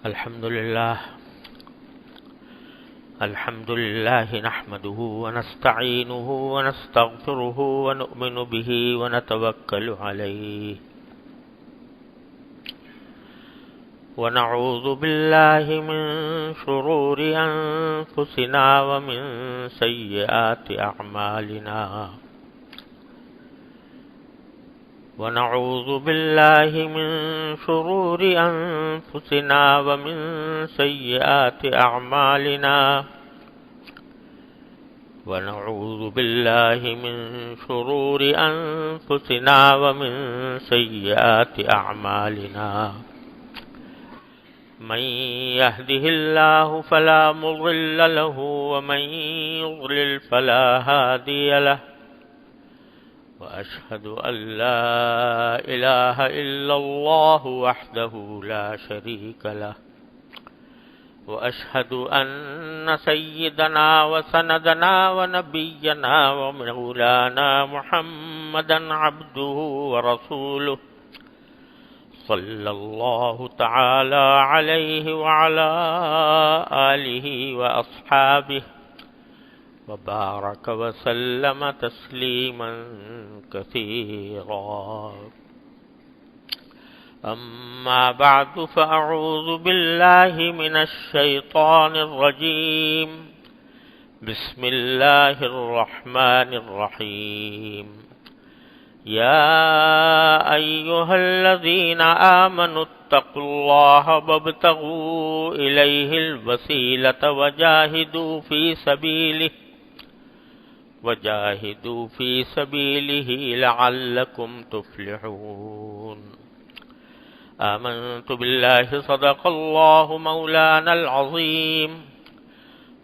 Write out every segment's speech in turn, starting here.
الحمد لله نحمده ونستعينه ونستغفره ونؤمن به ونتوكل عليه ونعوذ بالله من شرور أنفسنا ومن سيئات أعمالنا ونعوذ بالله من شرور أنفسنا ومن سيئات أعمالنا ونعوذ بالله من شرور أنفسنا ومن سيئات أعمالنا من يهده الله فلا مضل له ومن يضلل فلا هادي له وأشهد أن لا إله إلا الله وحده لا شريك له وأشهد أن سيدنا وسندنا ونبينا ومولانا محمدا عبده ورسوله صلى الله تعالى عليه وعلى آله وأصحابه وبارك وسلم تسليما كثيرا أما بعد فأعوذ بالله من الشيطان الرجيم بسم الله الرحمن الرحيم يا أيها الذين آمنوا اتقوا الله وابتغوا إليه الوسيلة وجاهدوا في سبيله لعلكم تفلحون آمنت بالله صدق الله مولانا العظيم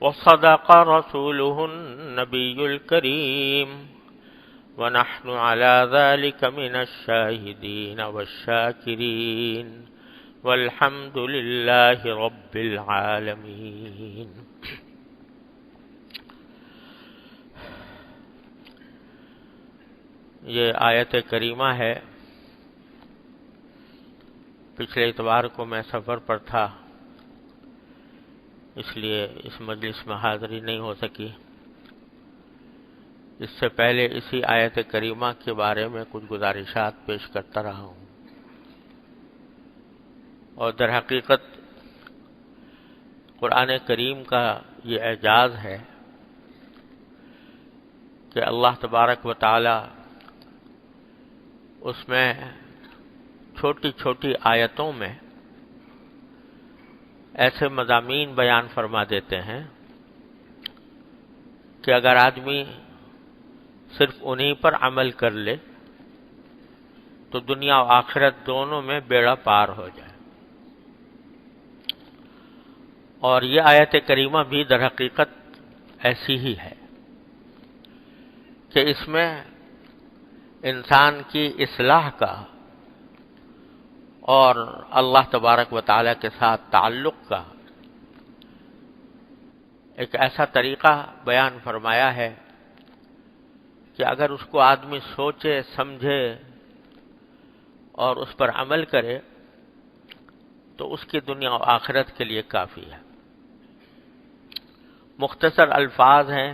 وصدق رسوله النبي الكريم ونحن على ذلك من الشاهدين والشاكرين والحمد لله رب العالمين. یہ آیت کریمہ ہے. پچھلے اتوار کو میں سفر پر تھا، اس لیے اس مجلس میں حاضری نہیں ہو سکی. اس سے پہلے اسی آیت کریمہ کے بارے میں کچھ گزارشات پیش کرتا رہا ہوں، اور در حقیقت قرآن کریم کا یہ اعجاز ہے کہ اللہ تبارک و تعالی اس میں چھوٹی چھوٹی آیتوں میں ایسے مضامین بیان فرما دیتے ہیں کہ اگر آدمی صرف انہی پر عمل کر لے تو دنیا و آخرت دونوں میں بیڑا پار ہو جائے. اور یہ آیت کریمہ بھی در حقیقت ایسی ہی ہے کہ اس میں انسان کی اصلاح کا اور اللہ تبارک و تعالی کے ساتھ تعلق کا ایک ایسا طریقہ بیان فرمایا ہے کہ اگر اس کو آدمی سوچے سمجھے اور اس پر عمل کرے تو اس کی دنیا و آخرت کے لیے کافی ہے. مختصر الفاظ ہیں،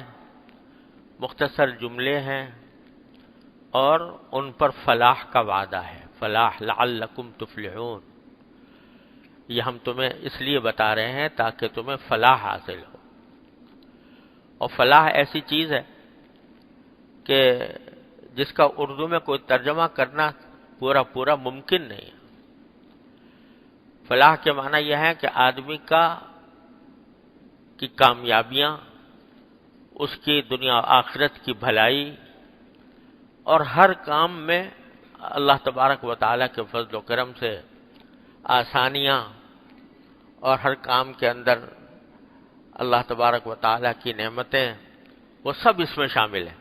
مختصر جملے ہیں، اور ان پر فلاح کا وعدہ ہے. فلاح لعلکم تفلحون، یہ ہم تمہیں اس لیے بتا رہے ہیں تاکہ تمہیں فلاح حاصل ہو. اور فلاح ایسی چیز ہے کہ جس کا اردو میں کوئی ترجمہ کرنا پورا ممکن نہیں ہے. فلاح کے معنی یہ ہے کہ آدمی کی کامیابیاں، اس کی دنیا و آخرت کی بھلائی، اور ہر کام میں اللہ تبارک و تعالیٰ کے فضل و کرم سے آسانیاں، اور ہر کام کے اندر اللہ تبارک و تعالیٰ کی نعمتیں، وہ سب اس میں شامل ہیں.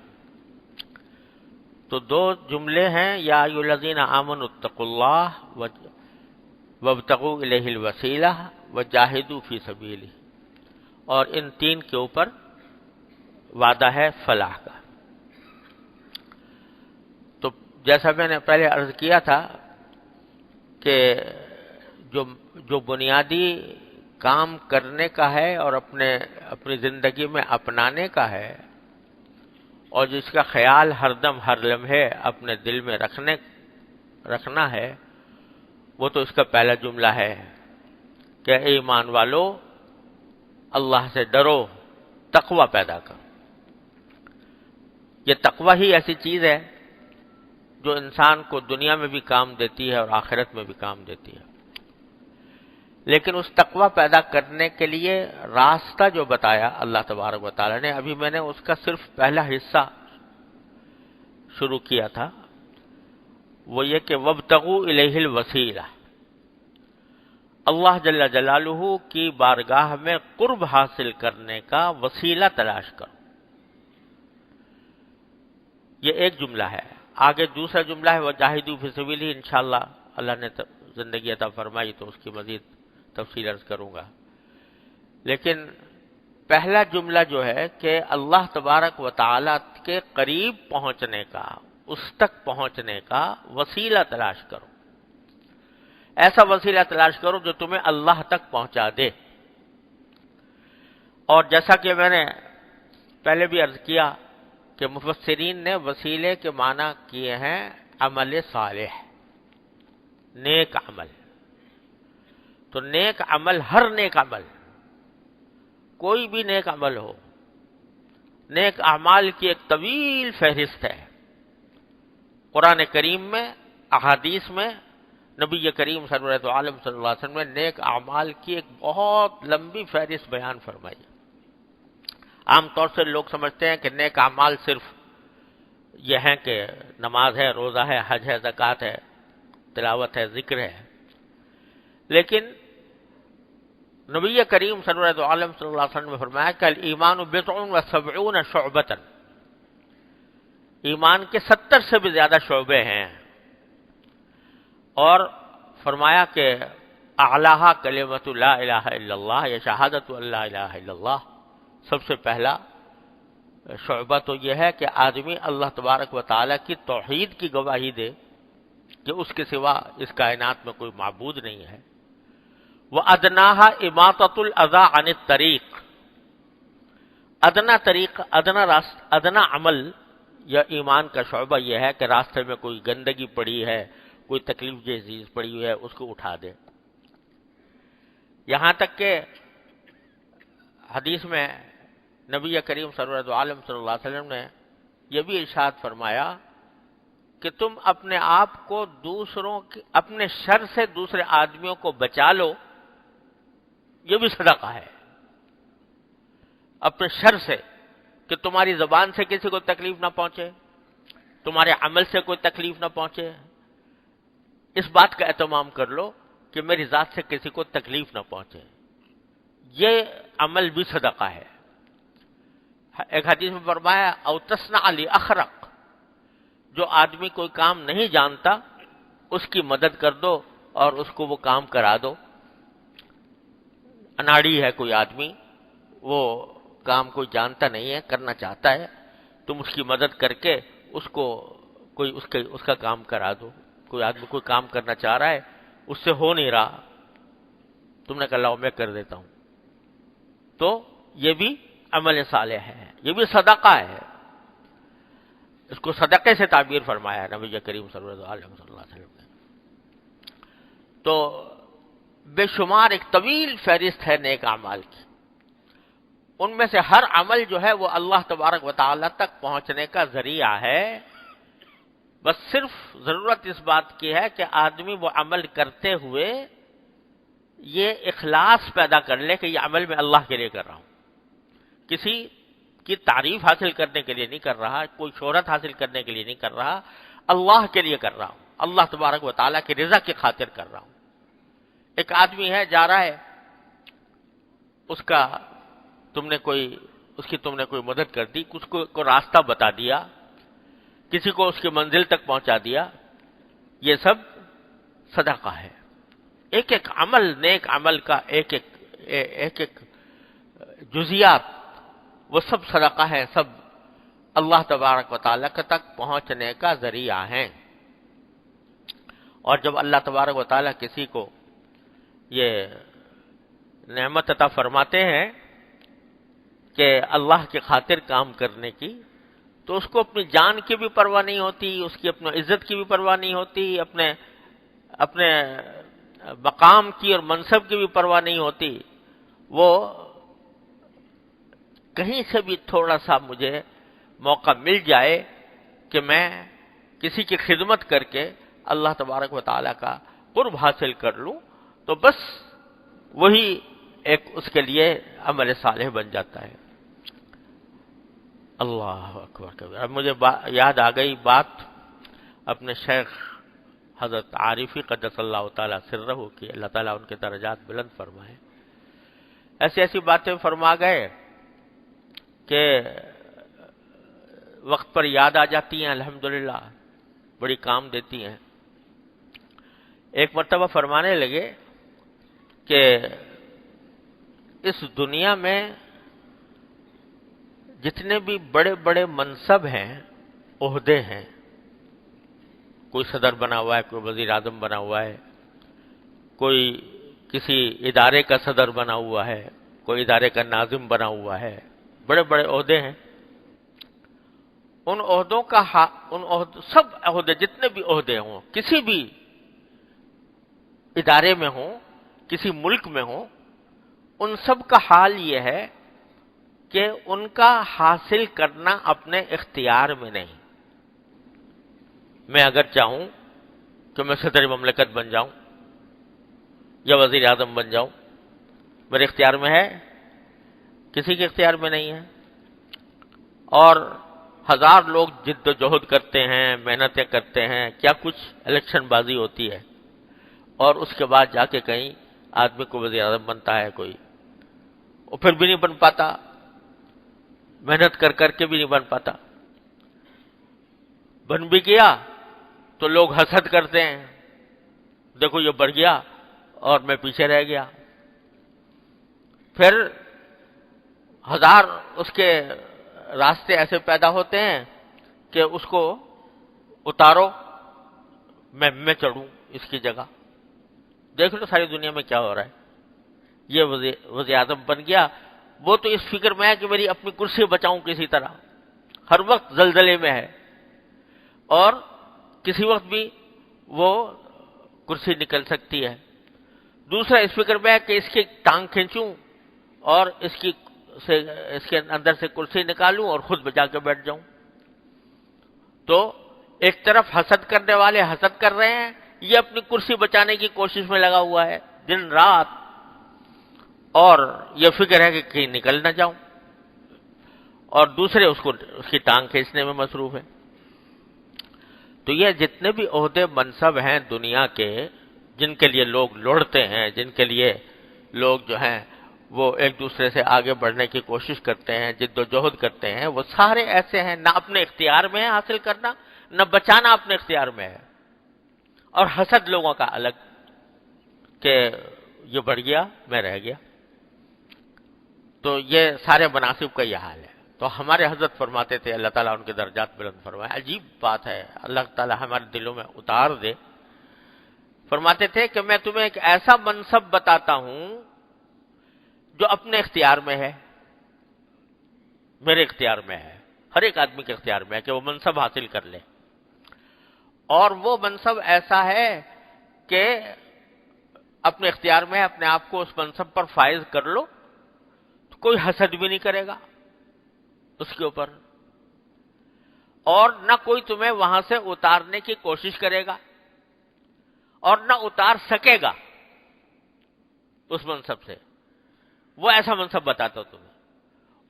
تو دو جملے ہیں، یا ایھا الذین آمنوا اتقوا اللہ وابتغوا الیہ الوسیلہ وجاہدوا فی سبیلہ، اور ان تین کے اوپر وعدہ ہے فلاح کا. جیسا میں نے پہلے عرض کیا تھا کہ جو جو بنیادی کام کرنے کا ہے اور اپنی زندگی میں اپنانے کا ہے اور جس کا خیال ہر دم ہر لمحے اپنے دل میں رکھنا ہے، وہ تو اس کا پہلا جملہ ہے کہ اے ایمان والو، اللہ سے ڈرو، تقوی پیدا کرو۔ یہ تقوی ہی ایسی چیز ہے جو انسان کو دنیا میں بھی کام دیتی ہے اور آخرت میں بھی کام دیتی ہے۔ لیکن اس تقوی پیدا کرنے کے لیے راستہ جو بتایا اللہ تبارک و تعالی نے، ابھی میں نے اس کا صرف پہلا حصہ شروع کیا تھا، وہ یہ کہ وابتغوا الیہ الوسیلہ، اللہ جل جلالہ کی بارگاہ میں قرب حاصل کرنے کا وسیلہ تلاش کرو۔ یہ ایک جملہ ہے۔ آگے دوسرا جملہ ہے وجاہدوا فی سبیلہ، انشاءاللہ اللہ نے زندگی عطا فرمائی تو اس کی مزید تفصیل عرض کروں گا۔ لیکن پہلا جملہ جو ہے کہ اللہ تبارک و تعالی کے قریب پہنچنے کا، اس تک پہنچنے کا وسیلہ تلاش کرو، ایسا وسیلہ تلاش کرو جو تمہیں اللہ تک پہنچا دے۔ اور جیسا کہ میں نے پہلے بھی عرض کیا کہ مفسرین نے وسیلے کے معنی کیے ہیں عمل صالح، نیک عمل۔ تو نیک عمل، ہر نیک عمل، کوئی بھی نیک عمل ہو، نیک اعمال کی ایک طویل فہرست ہے۔ قرآن کریم میں، احادیث میں، نبی کریم سرورت عالم صلی اللہ علیہ وسلم نے نیک اعمال کی ایک بہت لمبی فہرست بیان فرمائی۔ عام طور سے لوگ سمجھتے ہیں کہ نیک اعمال صرف یہ ہیں کہ نماز ہے، روزہ ہے، حج ہے، زکوٰۃ ہے، تلاوت ہے، ذکر ہے۔ لیکن نبی کریم سرورت عالم صلی اللہ علیہ وسلم نے فرمایا کہ الایمان بضع و سبعون شعبۃ، ایمان کے 70 سے بھی زیادہ شعبے ہیں، اور فرمایا کہ اعلیٰ کلمۃ لا الہ الا اللہ، یا شہادت ان لا الہ الا اللہ۔ سب سے پہلا شعبہ تو یہ ہے کہ آدمی اللہ تبارک و تعالیٰ کی توحید کی گواہی دے کہ اس کے سوا اس کائنات میں کوئی معبود نہیں ہے۔ وَأَدْنَاهَا إِمَاطَةُ الْأَذَىٰ عَنِ الطَّرِيقِ، ادنا عمل یا ایمان کا شعبہ یہ ہے کہ راستے میں کوئی گندگی پڑی ہے، کوئی تکلیف جیسی چیز پڑی ہوئی ہے، اس کو اٹھا دے۔ یہاں تک کہ حدیث میں نبی کریم سرورت عالم صلی اللہ علیہ وسلم نے یہ بھی ارشاد فرمایا کہ تم اپنے آپ کو اپنے شر سے دوسرے آدمیوں کو بچا لو، یہ بھی صدقہ ہے۔ اپنے شر سے، کہ تمہاری زبان سے کسی کو تکلیف نہ پہنچے، تمہارے عمل سے کوئی تکلیف نہ پہنچے، اس بات کا اہتمام کر لو کہ میری ذات سے کسی کو تکلیف نہ پہنچے۔ یہ عمل بھی صدقہ ہے۔ ایک حدیث میں فرمایا او تصنع لاخرق، جو آدمی کوئی کام نہیں جانتا اس کی مدد کر دو اور اس کو وہ کام کرا دو۔ اناڑی ہے کوئی آدمی، وہ کام کوئی جانتا نہیں ہے، کرنا چاہتا ہے، تم اس کی مدد کر کے اس کو اس کا کام کرا دو۔ کوئی آدمی کوئی کام کرنا چاہ رہا ہے، اس سے ہو نہیں رہا، تم نے کہا لاؤ میں کر دیتا ہوں، تو یہ بھی عمل صالح ہے، یہ بھی صدقہ ہے۔ اس کو صدقے سے تعبیر فرمایا ہے نبی کریم صلی اللہ علیہ وسلم نے۔ تو بے شمار ایک طویل فہرست ہے نیک اعمال کی، ان میں سے ہر عمل جو ہے وہ اللہ تبارک و تعالی تک پہنچنے کا ذریعہ ہے۔ بس صرف ضرورت اس بات کی ہے کہ آدمی وہ عمل کرتے ہوئے یہ اخلاص پیدا کر لے کہ یہ عمل میں اللہ کے لیے کر رہا ہوں، کسی کی تعریف حاصل کرنے کے لیے نہیں کر رہا، کوئی شہرت حاصل کرنے کے لیے نہیں کر رہا، اللہ کے لیے کر رہا ہوں، اللہ تبارک و تعالیٰ کی رضا کی خاطر کر رہا ہوں۔ ایک آدمی ہے جا رہا ہے، اس کی تم نے کوئی مدد کر دی، اس کو راستہ بتا دیا، کسی کو اس کی منزل تک پہنچا دیا، یہ سب صدقہ ہے۔ ایک ایک عمل، نیک عمل کا ایک ایک جزیات، وہ سب صدقہ ہے، سب اللہ تبارک و تعالیٰ تک پہنچنے کا ذریعہ ہیں۔ اور جب اللہ تبارک و تعالیٰ کسی کو یہ نعمت عطا فرماتے ہیں کہ اللہ کی خاطر کام کرنے کی، تو اس کو اپنی جان کی بھی پرواہ نہیں ہوتی، اس کی اپنی عزت کی بھی پرواہ نہیں ہوتی، اپنے مقام کی اور منصب کی بھی پرواہ نہیں ہوتی. وہ کہیں سے بھی تھوڑا سا مجھے موقع مل جائے کہ میں کسی کی خدمت کر کے اللہ تبارک و تعالیٰ کا قرب حاصل کر لوں، تو بس وہی ایک اس کے لیے عمل صالح بن جاتا ہے. اللہ اکبر کبیر. اب مجھے یاد آ گئی بات اپنے شیخ حضرت عارفی قدس اللہ تعالیٰ سرہ کی، اللہ تعالیٰ ان کے درجات بلند فرمائے. ایسی ایسی باتیں فرما گئے کہ وقت پر یاد آ جاتی ہیں، الحمدللہ بڑی کام دیتی ہیں. ایک مرتبہ فرمانے لگے کہ اس دنیا میں جتنے بھی بڑے بڑے منصب ہیں، عہدے ہیں، کوئی صدر بنا ہوا ہے، کوئی وزیر اعظم بنا ہوا ہے، کوئی کسی ادارے کا صدر بنا ہوا ہے، کوئی ادارے کا ناظم بنا ہوا ہے، بڑے بڑے عہدے ہیں. ان عہدوں کا سب عہدے، جتنے بھی عہدے ہوں، کسی بھی ادارے میں ہوں، کسی ملک میں ہوں، ان سب کا حال یہ ہے کہ ان کا حاصل کرنا اپنے اختیار میں نہیں. میں اگر چاہوں کہ میں صدر مملکت بن جاؤں یا وزیر اعظم بن جاؤں، میرے اختیار میں ہے؟ کسی کے اختیار میں نہیں ہے. اور ہزار لوگ جد و جہد کرتے ہیں، محنتیں کرتے ہیں، کیا کچھ الیکشن بازی ہوتی ہے، اور اس کے بعد جا کے کہیں آدمی کو وزیر اعظم بنتا ہے کوئی، اور پھر بھی نہیں بن پاتا، محنت کر کر کے بھی نہیں بن پاتا. بن بھی گیا تو لوگ حسد کرتے ہیں، دیکھو یہ بڑھ گیا اور میں پیچھے رہ گیا. پھر ہزار اس کے راستے ایسے پیدا ہوتے ہیں کہ اس کو اتارو، میں چڑھوں اس کی جگہ. دیکھ لو ساری دنیا میں کیا ہو رہا ہے. یہ وزیر اعظم بن گیا، وہ تو اس فکر میں ہے کہ میری اپنی کرسی بچاؤں کسی طرح، ہر وقت زلزلے میں ہے، اور کسی وقت بھی وہ کرسی نکل سکتی ہے. دوسرا اس فکر میں ہے کہ اس کی ٹانگ کھینچوں اور اس کے اندر سے کرسی نکالوں اور خود بجا کے بیٹھ جاؤں. تو ایک طرف حسد کرنے والے حسد کر رہے ہیں، یہ اپنی کرسی بچانے کی کوشش میں لگا ہوا ہے دن رات، اور یہ فکر ہے کہ کہیں نکل نہ جاؤں، اور دوسرے اس کی ٹانگ کھینچنے میں مصروف ہے. تو یہ جتنے بھی عہدے منصب ہیں دنیا کے، جن کے لیے لوگ لڑتے ہیں، جن کے لیے لوگ جو ہیں وہ ایک دوسرے سے آگے بڑھنے کی کوشش کرتے ہیں، جد و جہد کرتے ہیں، وہ سارے ایسے ہیں، نہ اپنے اختیار میں ہے حاصل کرنا، نہ بچانا اپنے اختیار میں ہے. اور حسد لوگوں کا الگ، کہ یہ بڑھ گیا میں رہ گیا. تو یہ سارے مناصب کا یہ حال ہے. تو ہمارے حضرت فرماتے تھے، اللہ تعالیٰ ان کے درجات بلند فرمائے، عجیب بات ہے، اللہ تعالیٰ ہمارے دلوں میں اتار دے. فرماتے تھے کہ میں تمہیں ایک ایسا منصب بتاتا ہوں جو اپنے اختیار میں ہے، میرے اختیار میں ہے، ہر ایک آدمی کے اختیار میں ہے کہ وہ منصب حاصل کر لے. اور وہ منصب ایسا ہے کہ اپنے اختیار میں ہے، اپنے آپ کو اس منصب پر فائز کر لو تو کوئی حسد بھی نہیں کرے گا اس کے اوپر، اور نہ کوئی تمہیں وہاں سے اتارنے کی کوشش کرے گا، اور نہ اتار سکے گا اس منصب سے. وہ ایسا منصب بتاتا ہوں تمہیں.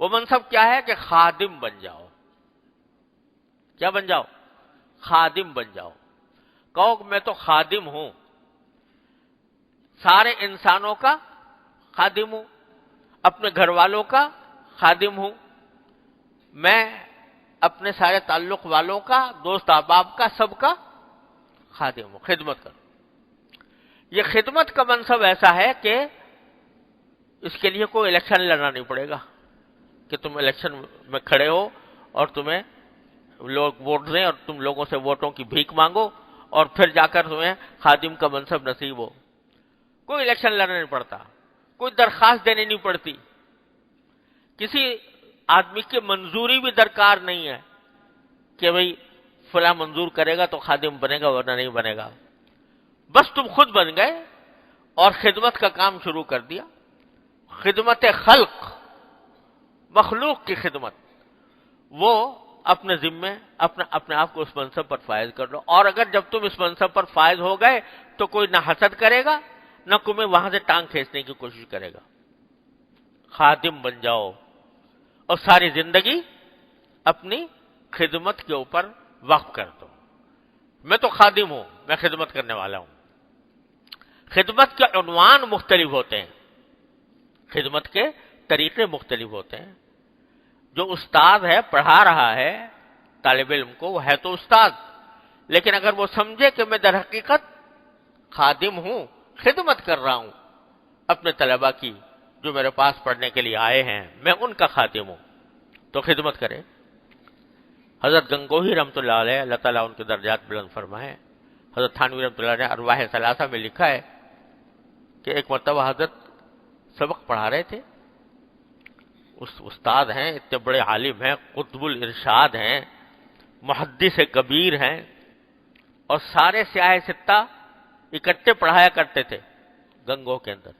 وہ منصب کیا ہے کہ خادم بن جاؤ. کیا بن جاؤ؟ خادم بن جاؤ. کہو کہ میں تو خادم ہوں، سارے انسانوں کا خادم ہوں، اپنے گھر والوں کا خادم ہوں، میں اپنے سارے تعلق والوں کا، دوست احباب کا، سب کا خادم ہوں، خدمت کروں. یہ خدمت کا منصب ایسا ہے کہ اس کے لیے کوئی الیکشن لڑنا نہیں پڑے گا کہ تم الیکشن میں کھڑے ہو اور تمہیں لوگ ووٹ دیں اور تم لوگوں سے ووٹوں کی بھیک مانگو اور پھر جا کر تمہیں خادم کا منصب نصیب ہو. کوئی الیکشن لڑنا نہیں پڑتا، کوئی درخواست دینی نہیں پڑتی، کسی آدمی کی منظوری بھی درکار نہیں ہے کہ بھئی فلاں منظور کرے گا تو خادم بنے گا ورنہ نہیں بنے گا. بس تم خود بن گئے اور خدمت کا کام شروع کر دیا. خدمت خلق، مخلوق کی خدمت، وہ اپنے ذمے اپنے آپ کو اس منصب پر فائز کر لو. اور اگر جب تم اس منصب پر فائز ہو گئے تو کوئی نہ حسد کرے گا نہ تمہیں وہاں سے ٹانگ کھینچنے کی کوشش کرے گا. خادم بن جاؤ اور ساری زندگی اپنی خدمت کے اوپر وقف کر دو. میں تو خادم ہوں، میں خدمت کرنے والا ہوں. خدمت کے عنوان مختلف ہوتے ہیں، خدمت کے طریقے مختلف ہوتے ہیں. جو استاد ہے پڑھا رہا ہے طالب علم کو، وہ ہے تو استاد، لیکن اگر وہ سمجھے کہ میں در حقیقت خادم ہوں، خدمت کر رہا ہوں اپنے طلباء کی جو میرے پاس پڑھنے کے لیے آئے ہیں، میں ان کا خادم ہوں، تو خدمت کرے. حضرت گنگوہی رحمۃ اللہ علیہ، اللہ تعالیٰ ان کے درجات بلند فرمائے، حضرت تھانوی رحمۃ اللہ علیہ نے ارواح ثلاثہ میں لکھا ہے کہ ایک مرتبہ حضرت سبق پڑھا رہے تھے. اس استاد ہیں، اتنے بڑے عالم ہیں، قطب الارشاد ہیں، محدث کبیر ہیں، اور سارے سیاہ ستہ اکٹھے پڑھایا کرتے تھے گنگو کے اندر.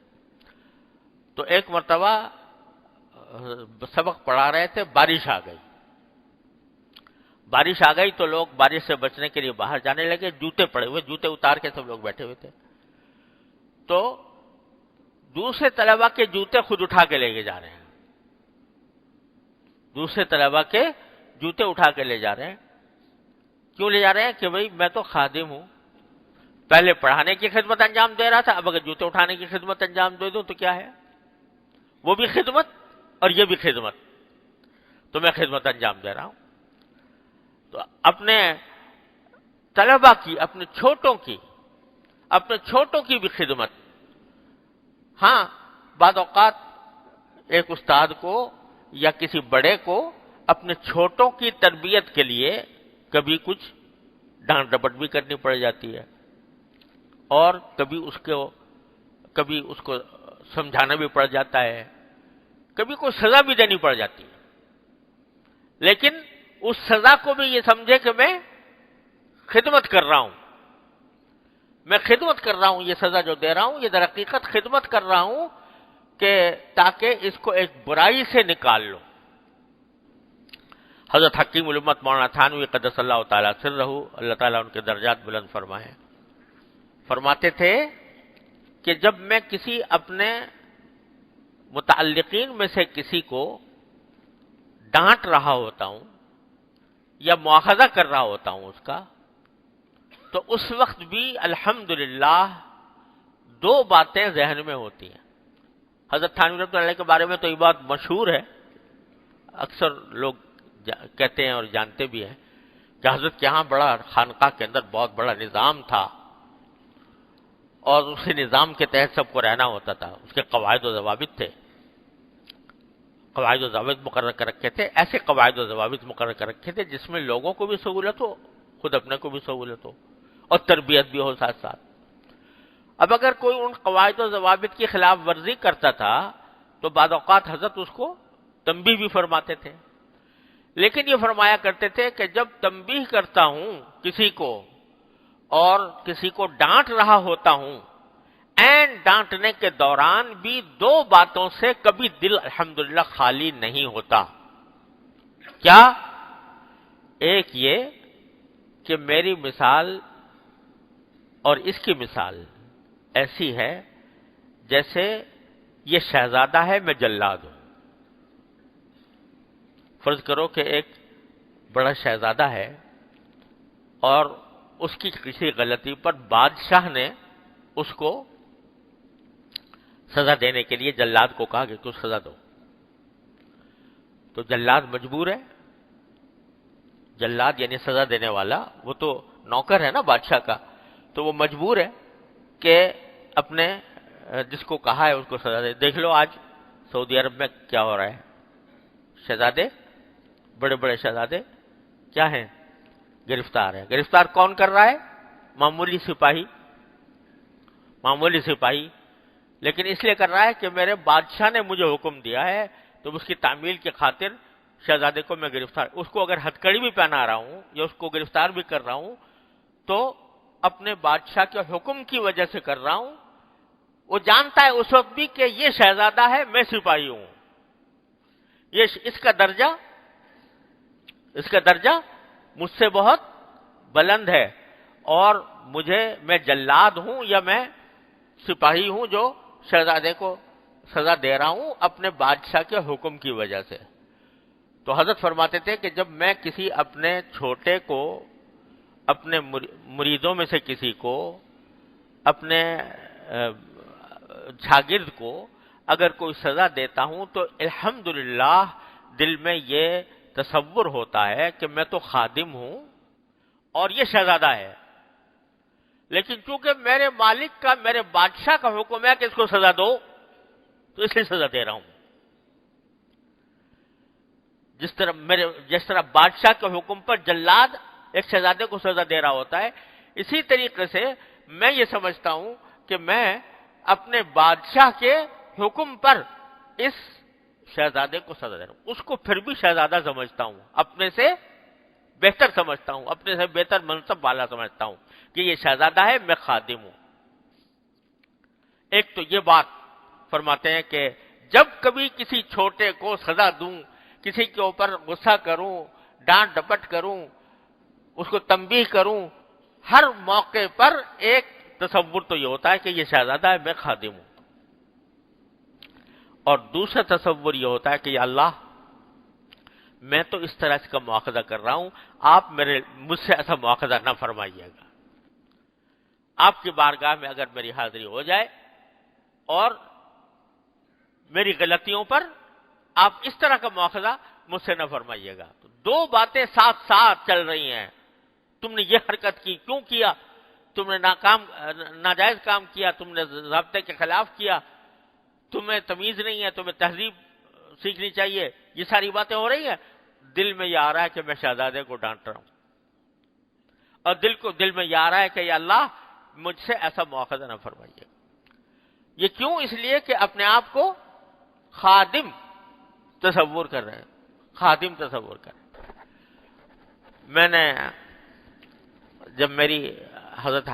تو ایک مرتبہ سبق پڑھا رہے تھے، بارش آ گئی. بارش آ گئی تو لوگ بارش سے بچنے کے لیے باہر جانے لگے. جوتے پڑے ہوئے، جوتے اتار کے سب لوگ بیٹھے ہوئے تھے. تو دوسرے طلباء کے جوتے خود اٹھا کے لے کے جا رہے ہیں. دوسرے طلباء کے جوتے اٹھا کے لے جا رہے ہیں. کیوں لے جا رہے ہیں؟ کہ بھئی میں تو خادم ہوں، پہلے پڑھانے کی خدمت انجام دے رہا تھا، اب اگر جوتے اٹھانے کی خدمت انجام دے دوں تو کیا ہے؟ وہ بھی خدمت اور یہ بھی خدمت، تو میں خدمت انجام دے رہا ہوں. تو اپنے طلباء کی، اپنے چھوٹوں کی بھی خدمت. ہاں، بعض اوقات ایک استاد کو یا کسی بڑے کو اپنے چھوٹوں کی تربیت کے لیے کبھی کچھ ڈانٹ ڈپٹ بھی کرنی پڑ جاتی ہے، اور کبھی اس کو سمجھانا بھی پڑ جاتا ہے، کبھی کوئی سزا بھی دینی پڑ جاتی ہے. لیکن اس سزا کو بھی یہ سمجھے کہ میں خدمت کر رہا ہوں، میں خدمت کر رہا ہوں. یہ سزا جو دے رہا ہوں یہ در حقیقت خدمت کر رہا ہوں کہ تاکہ اس کو ایک برائی سے نکال لو. حضرت حکیم الامت مولانا تھانوی قدس اللہ تعالیٰ سرہ، اللہ تعالیٰ ان کے درجات بلند فرمائے، فرماتے تھے کہ جب میں کسی اپنے متعلقین میں سے کسی کو ڈانٹ رہا ہوتا ہوں یا مواخذہ کر رہا ہوتا ہوں اس کا، تو اس وقت بھی الحمدللہ دو باتیں ذہن میں ہوتی ہیں. حضرت تھانوی رحمۃ اللہ علیہ کے بارے میں تو یہ بات مشہور ہے، اکثر لوگ کہتے ہیں اور جانتے بھی ہیں کہ حضرت کے ہاں بڑا خانقاہ کے اندر بہت بڑا نظام تھا، اور اسی نظام کے تحت سب کو رہنا ہوتا تھا. اس کے قواعد و ضوابط تھے، قواعد و ضوابط مقرر کر رکھے تھے. ایسے قواعد و ضوابط مقرر کر رکھے تھے جس میں لوگوں کو بھی سہولت ہو، خود اپنے کو بھی سہولت ہو، اور تربیت بھی ہو ساتھ ساتھ. اب اگر کوئی ان قواعد و ضوابط کی خلاف ورزی کرتا تھا تو بعض اوقات حضرت اس کو تنبیہ بھی فرماتے تھے. لیکن یہ فرمایا کرتے تھے کہ جب تنبیہ کرتا ہوں کسی کو اور کسی کو ڈانٹ رہا ہوتا ہوں، این ڈانٹنے کے دوران بھی دو باتوں سے کبھی دل الحمدللہ خالی نہیں ہوتا. کیا؟ ایک یہ کہ میری مثال اور اس کی مثال ایسی ہے جیسے یہ شہزادہ ہے، میں جلاد ہوں. فرض کرو کہ ایک بڑا شہزادہ ہے اور اس کی کسی غلطی پر بادشاہ نے اس کو سزا دینے کے لیے جلاد کو کہا کہ کچھ سزا دو. تو جلاد مجبور ہے، جلاد یعنی سزا دینے والا، وہ تو نوکر ہے نا بادشاہ کا، تو وہ مجبور ہے کہ اپنے جس کو کہا ہے اس کو سزا دے. دیکھ لو آج سعودی عرب میں کیا ہو رہا ہے. شہزادے، بڑے بڑے شہزادے کیا ہیں؟ گرفتار ہیں. گرفتار کون کر رہا ہے؟ معمولی سپاہی لیکن اس لیے کر رہا ہے کہ میرے بادشاہ نے مجھے حکم دیا ہے، تو اس کی تعمیل کی خاطر شہزادے کو میں گرفتار، اس کو اگر ہتھکڑی بھی پہنا رہا ہوں یا اس کو گرفتار بھی کر رہا ہوں تو اپنے بادشاہ کے حکم کی وجہ سے کر رہا ہوں۔ وہ جانتا ہے اس وقت بھی کہ یہ شہزادہ ہے، میں سپاہی ہوں، اس کا درجہ مجھ سے بہت بلند ہے، اور میں جلاد ہوں یا میں سپاہی ہوں جو شہزادے کو سزا دے رہا ہوں اپنے بادشاہ کے حکم کی وجہ سے۔ تو حضرت فرماتے تھے کہ جب میں کسی اپنے چھوٹے کو، اپنے مریدوں میں سے کسی کو، اپنے شاگرد کو اگر کوئی سزا دیتا ہوں تو الحمدللہ دل میں یہ تصور ہوتا ہے کہ میں تو خادم ہوں اور یہ شہزادہ ہے، لیکن چونکہ میرے مالک کا، میرے بادشاہ کا حکم ہے کہ اس کو سزا دو، تو اس لیے سزا دے رہا ہوں۔ جس طرح بادشاہ کے حکم پر جلاد ایک شہزادے کو سزا دے رہا ہوتا ہے، اسی طریقے سے میں یہ سمجھتا ہوں کہ میں اپنے بادشاہ کے حکم پر اس شہزادے کو سزا دے رہا ہوں۔ اس کو پھر بھی شہزادہ سمجھتا ہوں، اپنے سے بہتر سمجھتا ہوں، اپنے سے بہتر منصب والا سمجھتا ہوں کہ یہ شہزادہ ہے، میں خادم ہوں۔ ایک تو یہ بات فرماتے ہیں کہ جب کبھی کسی چھوٹے کو سزا دوں، کسی کے اوپر غصہ کروں، ڈانٹ ڈپٹ کروں، اس کو تنبیہ کروں، ہر موقع پر ایک تصور تو یہ ہوتا ہے کہ یہ شہزادہ ہے، میں خادم ہوں، اور دوسرا تصور یہ ہوتا ہے کہ یا اللہ میں تو اس طرح کا مواخذہ کر رہا ہوں، آپ مجھ سے ایسا مواخذہ نہ فرمائیے گا۔ آپ کی بارگاہ میں اگر میری حاضری ہو جائے اور میری غلطیوں پر آپ اس طرح کا مواخذہ مجھ سے نہ فرمائیے گا۔ تو دو باتیں ساتھ ساتھ چل رہی ہیں، تم نے یہ حرکت کی، کیوں کیا؟ تم نے ناجائز کام کیا، تم نے ضابطے کے خلاف کیا، تمہیں تمیز نہیں ہے، تمہیں تہذیب سیکھنی چاہیے، یہ ساری باتیں ہو رہی ہیں۔ دل میں یہ آ رہا ہے کہ میں شہزادے کو ڈانٹ رہا ہوں، اور دل میں یہ آ رہا ہے کہ یا اللہ مجھ سے ایسا مواخذہ نہ فرمائیے۔ یہ کیوں؟ اس لیے کہ اپنے آپ کو خادم تصور کر رہے ہیں، خادم تصور کر رہے ہیں۔ میں نے جب میری حضرت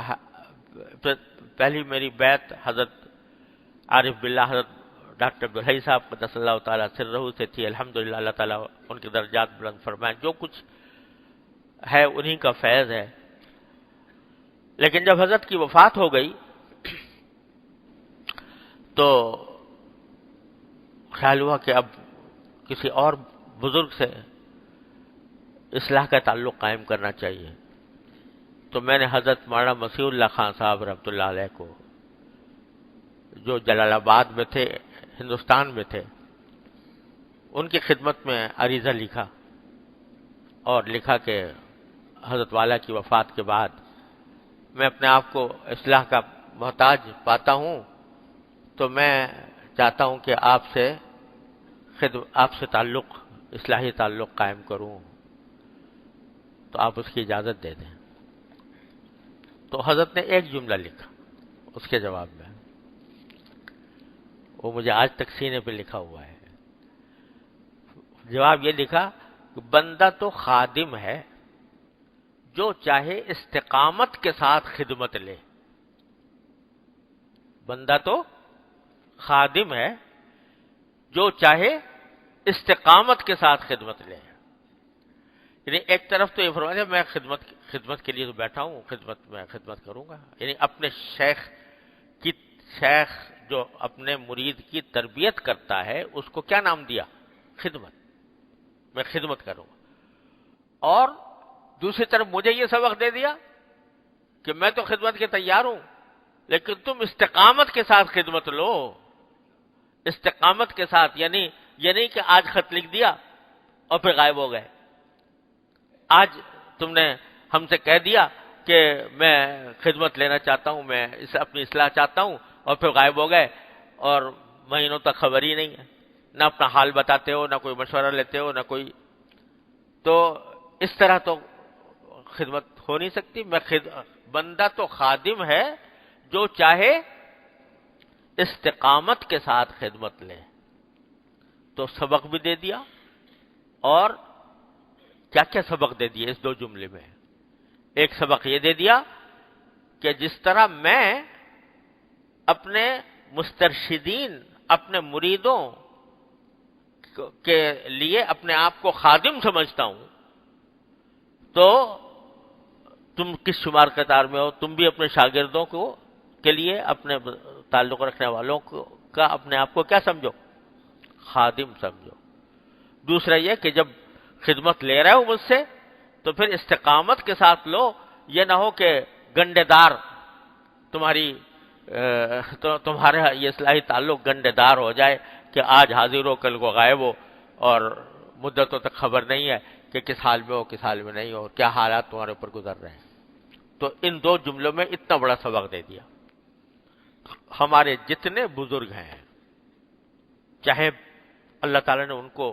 پہلی میری بیعت حضرت عارف باللہ حضرت ڈاکٹر عبدالحی صاحب قدس اللہ تعالیٰ سرہ سے تھی، الحمدللہ اللہ تعالیٰ ان کے درجات بلند فرمائیں، جو کچھ ہے انہی کا فیض ہے۔ لیکن جب حضرت کی وفات ہو گئی تو خیال ہوا کہ اب کسی اور بزرگ سے اصلاح کا تعلق قائم کرنا چاہیے۔ تو میں نے حضرت مولانا مسیح اللہ خان صاحب رحمۃ اللہ علیہ کو، جو جلال آباد میں تھے، ہندوستان میں تھے، ان کی خدمت میں عریضہ لکھا، اور لکھا کہ حضرت والا کی وفات کے بعد میں اپنے آپ کو اصلاح کا محتاج پاتا ہوں، تو میں چاہتا ہوں کہ آپ سے تعلق، اصلاحی تعلق قائم کروں، تو آپ اس کی اجازت دے دیں۔ تو حضرت نے ایک جملہ لکھا اس کے جواب میں، وہ مجھے آج تک سینے پہ لکھا ہوا ہے۔ جواب یہ لکھا کہ بندہ تو خادم ہے جو چاہے استقامت کے ساتھ خدمت لے۔ بندہ تو خادم ہے جو چاہے استقامت کے ساتھ خدمت لے۔ یعنی ایک طرف تو یہ فرمایا میں خدمت کے لیے تو بیٹھا ہوں، میں خدمت کروں گا، یعنی اپنے شیخ جو اپنے مرید کی تربیت کرتا ہے اس کو کیا نام دیا؟ خدمت، میں خدمت کروں گا۔ اور دوسری طرف مجھے یہ سبق دے دیا کہ میں تو خدمت کے تیار ہوں، لیکن تم استقامت کے ساتھ خدمت لو۔ استقامت کے ساتھ یعنی یہ نہیں کہ آج خط لکھ دیا اور پھر غائب ہو گئے، آج تم نے ہم سے کہہ دیا کہ میں خدمت لینا چاہتا ہوں، میں اپنی اصلاح چاہتا ہوں، اور پھر غائب ہو گئے اور مہینوں تک خبر ہی نہیں ہے، نہ اپنا حال بتاتے ہو، نہ کوئی مشورہ لیتے ہو، نہ کوئی۔ تو اس طرح تو خدمت ہو نہیں سکتی۔ بندہ تو خادم ہے جو چاہے استقامت کے ساتھ خدمت لیں. تو سبق بھی دے دیا، اور کیا کیا سبق دے دیے اس دو جملے میں. ایک سبق یہ دے دیا کہ جس طرح میں اپنے مسترشدین، اپنے مریدوں کے لیے اپنے آپ کو خادم سمجھتا ہوں، تو تم کس شمار قطار میں ہو؟ تم بھی اپنے شاگردوں کے لیے، اپنے تعلق رکھنے والوں کا اپنے آپ کو کیا سمجھو؟ خادم سمجھو. دوسرا یہ کہ جب خدمت لے رہے ہو مجھ سے تو پھر استقامت کے ساتھ لو، یہ نہ ہو کہ گنڈے دار تمہارے یہ اصلاحی تعلق گنڈے دار ہو جائے کہ آج حاضر ہو کل کو غائب ہو، اور مدتوں تک خبر نہیں ہے کہ کس حال میں ہو کس حال میں نہیں ہو، کیا حالات تمہارے اوپر گزر رہے ہیں. تو ان دو جملوں میں اتنا بڑا سبق دے دیا. ہمارے جتنے بزرگ ہیں، چاہے اللہ تعالیٰ نے ان کو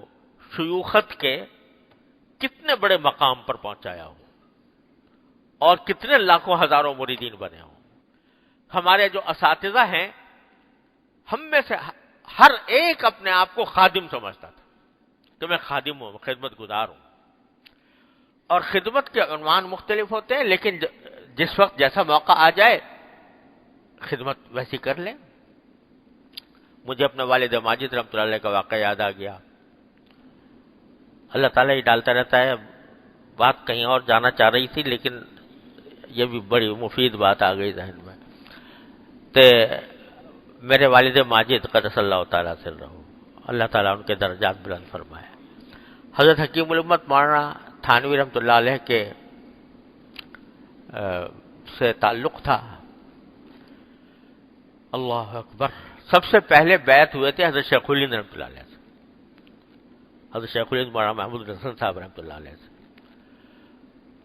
شیوخت کے کتنے بڑے مقام پر پہنچایا ہو اور کتنے لاکھوں ہزاروں مریدین بنے ہوں، ہمارے جو اساتذہ ہیں، ہم میں سے ہر ایک اپنے آپ کو خادم سمجھتا تھا کہ میں خادم ہوں، خدمت گزار ہوں. اور خدمت کے عنوان مختلف ہوتے ہیں، لیکن جس وقت جیسا موقع آ جائے خدمت ویسی کر لیں. مجھے اپنے والد ماجد رحمۃ اللہ علیہ کا واقعہ یاد آ گیا. اللہ تعالیٰ ہی ڈالتا رہتا ہے، بات کہیں اور جانا چاہ رہی تھی لیکن یہ بھی بڑی مفید بات آ گئی ذہن میں. میرے والد ماجد قدس اللہ تعالیٰ سے رہو، اللہ تعالیٰ ان کے درجات بلند فرمائے، حضرت حکیم الامت مولانا تھانوی رحمۃ اللہ علیہ کے سے تعلق تھا. اللہ اکبر. سب سے پہلے بیعت ہوئے تھے حضرت شیخ الہند رحمۃ اللہ علیہ سے، حضرت شیخ الہند مولانا محمود الحسن صاحب رحمۃ اللہ علیہ سے.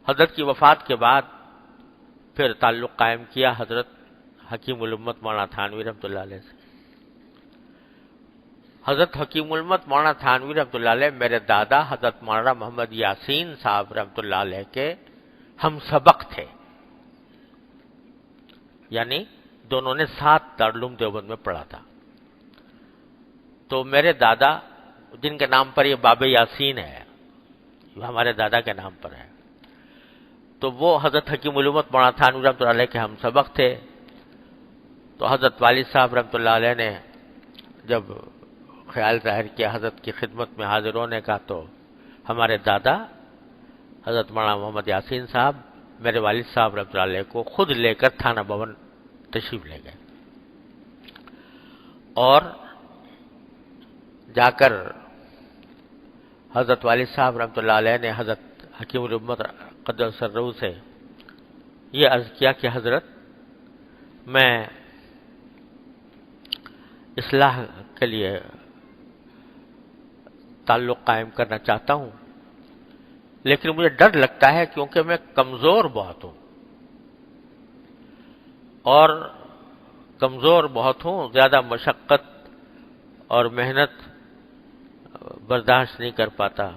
حضرت کی وفات کے بعد پھر تعلق قائم کیا حضرت حکیم الامت مولانا تھانوی رحمۃ اللہ علیہ سے. حضرت حکیم الامت مولانا تھانوی رحمۃ اللہ علیہ میرے دادا حضرت مولانا محمد یاسین صاحب رحمۃ اللہ علیہ کے ہم سبق تھے، یعنی دونوں نے ساتھ دارالعلوم دیوبند میں پڑھا تھا. تو میرے دادا جن کے نام پر یہ باب یاسین ہے، ہمارے دادا کے نام پر ہے، تو وہ حضرت حکیم الامت مولانا تھانوی رحمۃ اللہ علیہ کے ہم سبق تھے. تو حضرت والد صاحب رحمۃ اللہ علیہ نے جب خیال ظاہر کیا حضرت کی خدمت میں حاضر ہونے کا، تو ہمارے دادا حضرت مولانا محمد یاسین صاحب میرے والد صاحب رحمۃ اللہ علیہ کو خود لے کر تھانہ بھون تشریف لے گئے، اور جا کر حضرت والد صاحب رحمۃ اللہ علیہ نے حضرت حکیم الامت قدس سرہ سے یہ عرض کیا کہ حضرت میں اصلاح کے لیے تعلق قائم کرنا چاہتا ہوں، لیکن مجھے ڈر لگتا ہے کیونکہ میں کمزور بہت ہوں، اور کمزور بہت ہوں، زیادہ مشقت اور محنت برداشت نہیں کر پاتا.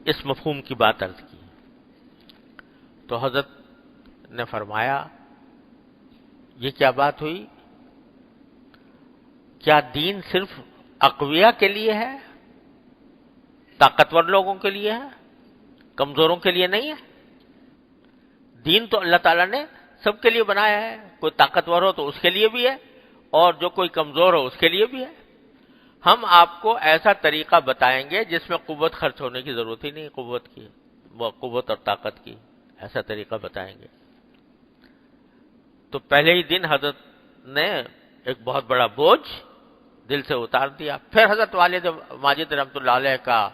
اس مفہوم کی بات عرض کی تو حضرت نے فرمایا یہ کیا بات ہوئی؟ کیا دین صرف اقویاء کے لیے ہے، طاقتور لوگوں کے لیے ہے، کمزوروں کے لیے نہیں ہے؟ دین تو اللہ تعالیٰ نے سب کے لیے بنایا ہے، کوئی طاقتور ہو تو اس کے لیے بھی ہے، اور جو کوئی کمزور ہو اس کے لیے بھی ہے. ہم آپ کو ایسا طریقہ بتائیں گے جس میں قوت خرچ ہونے کی ضرورت ہی نہیں، قوت اور طاقت کی، ایسا طریقہ بتائیں گے. تو پہلے ہی دن حضرت نے ایک بہت بڑا بوجھ دل سے اتار دیا. پھر حضرت والد ماجد رحمۃ اللہ علیہ کا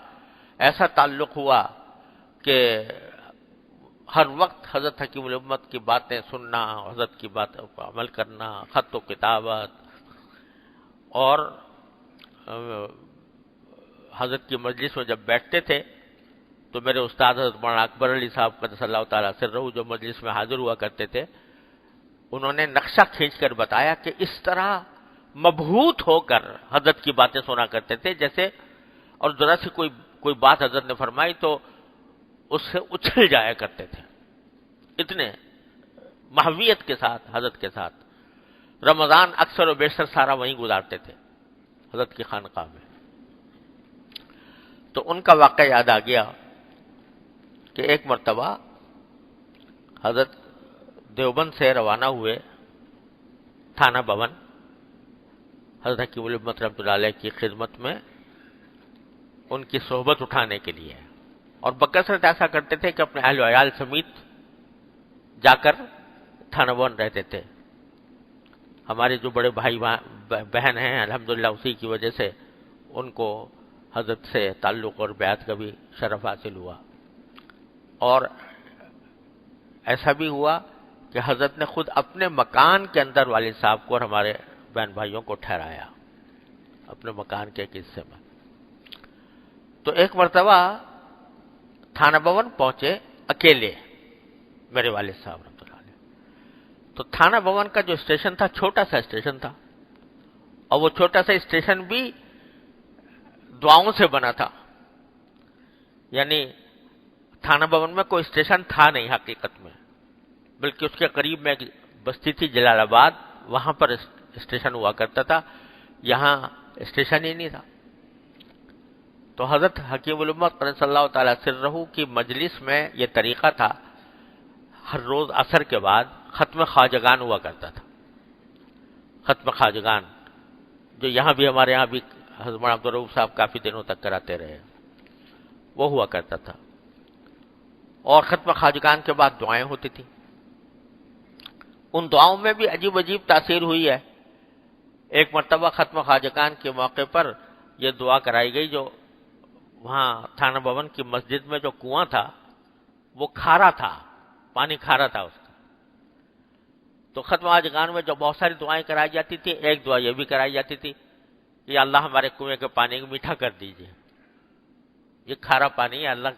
ایسا تعلق ہوا کہ ہر وقت حضرت حکیم الامت کی باتیں سننا، حضرت کی باتوں پر عمل کرنا، خط و کتابت، اور حضرت کی مجلس میں جب بیٹھتے تھے تو میرے استاد حضرت مولانا اکبر علی صاحب قدس اللہ تعالیٰ سرہ جو مجلس میں حاضر ہوا کرتے تھے، انہوں نے نقشہ کھینچ کر بتایا کہ اس طرح مبہوت ہو کر حضرت کی باتیں سنا کرتے تھے جیسے، اور ذرا سی کوئی بات حضرت نے فرمائی تو اس سے اچھل جایا کرتے تھے، اتنے محویت کے ساتھ حضرت کے ساتھ. رمضان اکثر و بیشتر سارا وہیں گزارتے تھے حضرت کی خانقاہ میں. تو ان کا واقعہ یاد آ گیا کہ ایک مرتبہ حضرت دیوبند سے روانہ ہوئے تھانہ بھون حضرت حکیم الامت رحمۃ اللہ علیہ کی خدمت میں ان کی صحبت اٹھانے کے لیے، اور بکثرت ایسا کرتے تھے کہ اپنے اہل و عیال سمیت جا کر تھانہ بھون رہتے تھے. ہمارے جو بڑے بھائی بہن ہیں الحمدللہ اسی کی وجہ سے ان کو حضرت سے تعلق اور بیعت کا بھی شرف حاصل ہوا، اور ایسا بھی ہوا کہ حضرت نے خود اپنے مکان کے اندر والد صاحب کو اور ہمارے بہن بھائیوں کو ٹھہرایا اپنے مکان کے ایک حصے میں. تو ایک مرتبہ تھانہ بھون پہنچے اکیلے میرے والد صاحب رحمۃ اللہ علیہ. تو تھانہ بھون کا جو اسٹیشن تھا چھوٹا سا اسٹیشن تھا، اور وہ چھوٹا سا اسٹیشن بھی دعاؤں سے بنا تھا. یعنی تھانہ بھون میں کوئی اسٹیشن تھا نہیں حقیقت میں، بلکہ اس کے قریب میں ایک بستی تھی جلال آباد، وہاں پر اسٹیشن ہوا کرتا تھا، یہاں اسٹیشن ہی نہیں تھا. تو حضرت حکیم الامت قدس اللہ تعالی سرہ کی مجلس میں یہ طریقہ تھا، ہر روز عصر کے بعد ختم خواجگان ہوا کرتا تھا. ختم خواجگان جو یہاں بھی ہمارے یہاں بھی حضرت مولانا عبدالرؤف صاحب کافی دنوں تک کراتے رہے، وہ ہوا کرتا تھا. اور ختم خواجگان کے بعد دعائیں ہوتی تھیں. ان دعاؤں میں بھی عجیب عجیب تاثیر ہوئی ہے. ایک مرتبہ ختم خواجگان کے موقع پر یہ دعا کرائی گئی، جو وہاں تھانہ بھون کی مسجد میں جو کنواں تھا وہ کھارا تھا، پانی کھارا تھا اس کا. تو ختم خواجگان میں جو بہت ساری دعائیں کرائی جاتی تھی، ایک دعا یہ بھی کرائی جاتی تھی کہ یا اللہ ہمارے کنویں کے پانی کو میٹھا کر دیجئے، یہ کھارا پانی ہے اللہ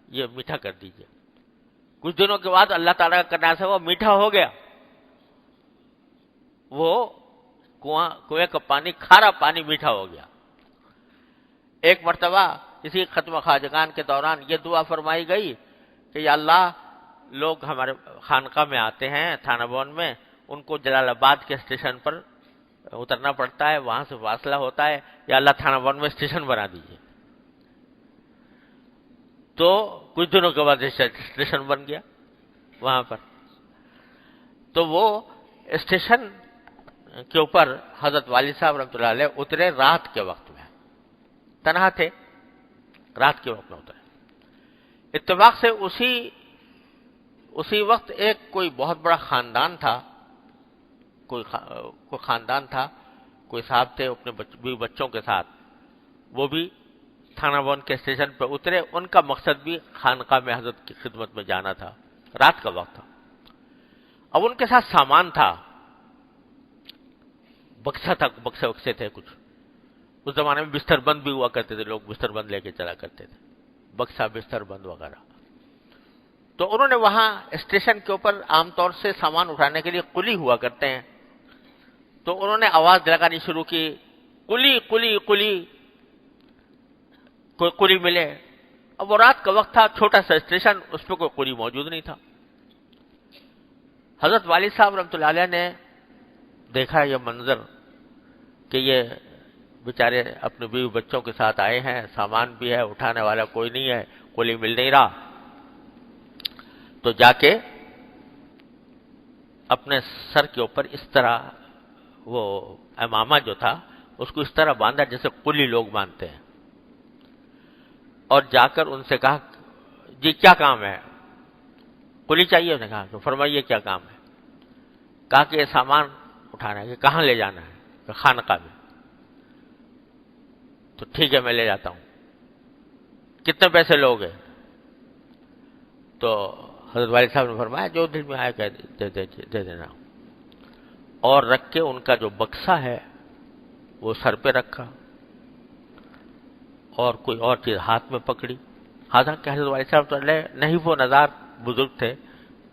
یہ میٹھا کر دیجئے. کچھ دنوں کے بعد اللہ تعالیٰ کا کرنا سے وہ میٹھا ہو گیا، وہ کنویں کا پانی کھارا پانی میٹھا ہو گیا. ایک مرتبہ اسی ختم خواجگان کے دوران یہ دعا فرمائی گئی کہ یا اللہ لوگ ہمارے خانقاہ میں آتے ہیں تھانہ بھون میں، ان کو جلال آباد کے اسٹیشن پر اترنا پڑتا ہے، وہاں سے فاصلہ ہوتا ہے، یا اللہ تھانہ بھون میں اسٹیشن بنا دیجیے. تو کچھ دنوں کے بعد اسٹیشن بن گیا وہاں پر. تو وہ اسٹیشن کے اوپر حضرت والد صاحب رحمۃ اللہ علیہ اترے رات کے وقت میں، تنہا تھے، رات کے وقت میں اترے. اتفاق سے اسی وقت ایک کوئی بہت بڑا خاندان تھا، کوئی خاندان تھا، کوئی صاحب تھے اپنے بچوں کے ساتھ، وہ بھی تھانہ بھون کے اسٹیشن پہ اترے. ان کا مقصد بھی خانقاہ میں حضرت کی خدمت میں جانا تھا، رات کا وقت تھا. اب ان کے ساتھ سامان تھا، بکسا تھا، بکسے تھے کچھ. اس زمانے میں بستر بند بھی ہوا کرتے تھے، لوگ بستر بند لے کے چلا کرتے تھے، بکسا بستر بند وغیرہ. تو انہوں نے وہاں اسٹیشن کے اوپر عام طور سے سامان اٹھانے کے لیے قلی ہوا کرتے ہیں، تو انہوں نے آواز لگانی شروع کی، قلی قلی قلی، کوئی قلی ملے. اب وہ رات کا وقت تھا، چھوٹا سا اسٹیشن، اس پہ کوئی قلی موجود نہیں تھا. حضرت والد صاحب رحمۃ اللہ علیہ نے دیکھا یہ منظر کہ یہ بیچارے اپنے بیوی بچوں کے ساتھ آئے ہیں، سامان بھی ہے، اٹھانے والا کوئی نہیں ہے، قلی مل نہیں رہا. تو جا کے اپنے سر کے اوپر اس طرح وہ امامہ جو تھا اس کو اس طرح باندھا جیسے قلی لوگ باندھتے ہیں، اور جا کر ان سے کہا جی کیا کام ہے، قلی چاہیے. انہوں نے کہا تو فرمائیے کیا کام ہے. کہا کہ یہ سامان اٹھانا ہے. کہ کہاں لے جانا ہے؟ کہ خانقاہ میں. تو ٹھیک ہے میں لے جاتا ہوں. کتنے پیسے لوگے؟ تو حضرت والد صاحب نے فرمایا جو دل میں آئے دے دینا. اور رکھ کے ان کا جو بکسا ہے وہ سر پہ رکھا اور کوئی اور چیز ہاتھ میں پکڑی. حالانکہ حضرت والد صاحب تو نہیں وہ نظار بزرگ تھے،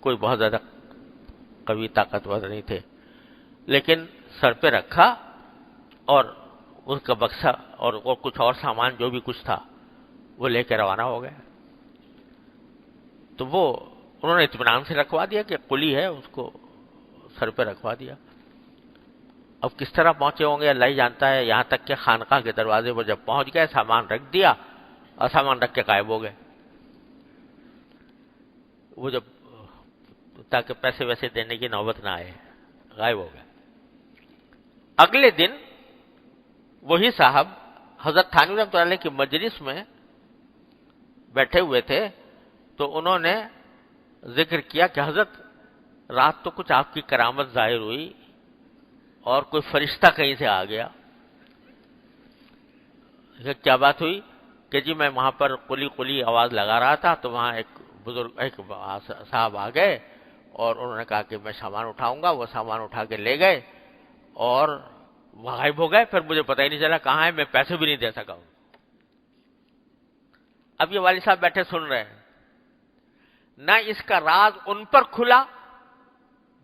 کوئی بہت زیادہ قوی طاقتور نہیں تھے، لیکن سر پہ رکھا اور اس کا بکسا اور کچھ اور سامان جو بھی کچھ تھا وہ لے کے روانہ ہو گئے. تو وہ انہوں نے اطمینان سے رکھوا دیا کہ قلی ہے، اس کو سر پہ رکھوا دیا. اب کس طرح پہنچے ہوں گے اللہ ہی جانتا ہے، یہاں تک کہ خانقاہ کے دروازے پر جب پہنچ گئے سامان رکھ دیا اور سامان رکھ کے غائب ہو گئے. وہ جب تاکہ پیسے ویسے دینے کی نوبت نہ آئے، غائب ہو گئے. اگلے دن وہی صاحب حضرت تھانوی رحمۃ اللہ علیہ کی مجلس میں بیٹھے ہوئے تھے تو انہوں نے ذکر کیا کہ حضرت رات تو کچھ آپ کی کرامت ظاہر ہوئی اور کوئی فرشتہ کہیں سے آ گیا. کیا بات ہوئی؟ کہ جی میں وہاں پر قلی قلی آواز لگا رہا تھا تو وہاں ایک صاحب آ گئے اور انہوں نے کہا کہ میں سامان اٹھاؤں گا. وہ سامان اٹھا کے لے گئے اور وہ غائب ہو گئے. پھر مجھے پتہ ہی نہیں چلا کہاں ہے، میں پیسے بھی نہیں دے سکا ہوں. اب یہ والد صاحب بیٹھے سن رہے ہیں، نہ اس کا راز ان پر کھلا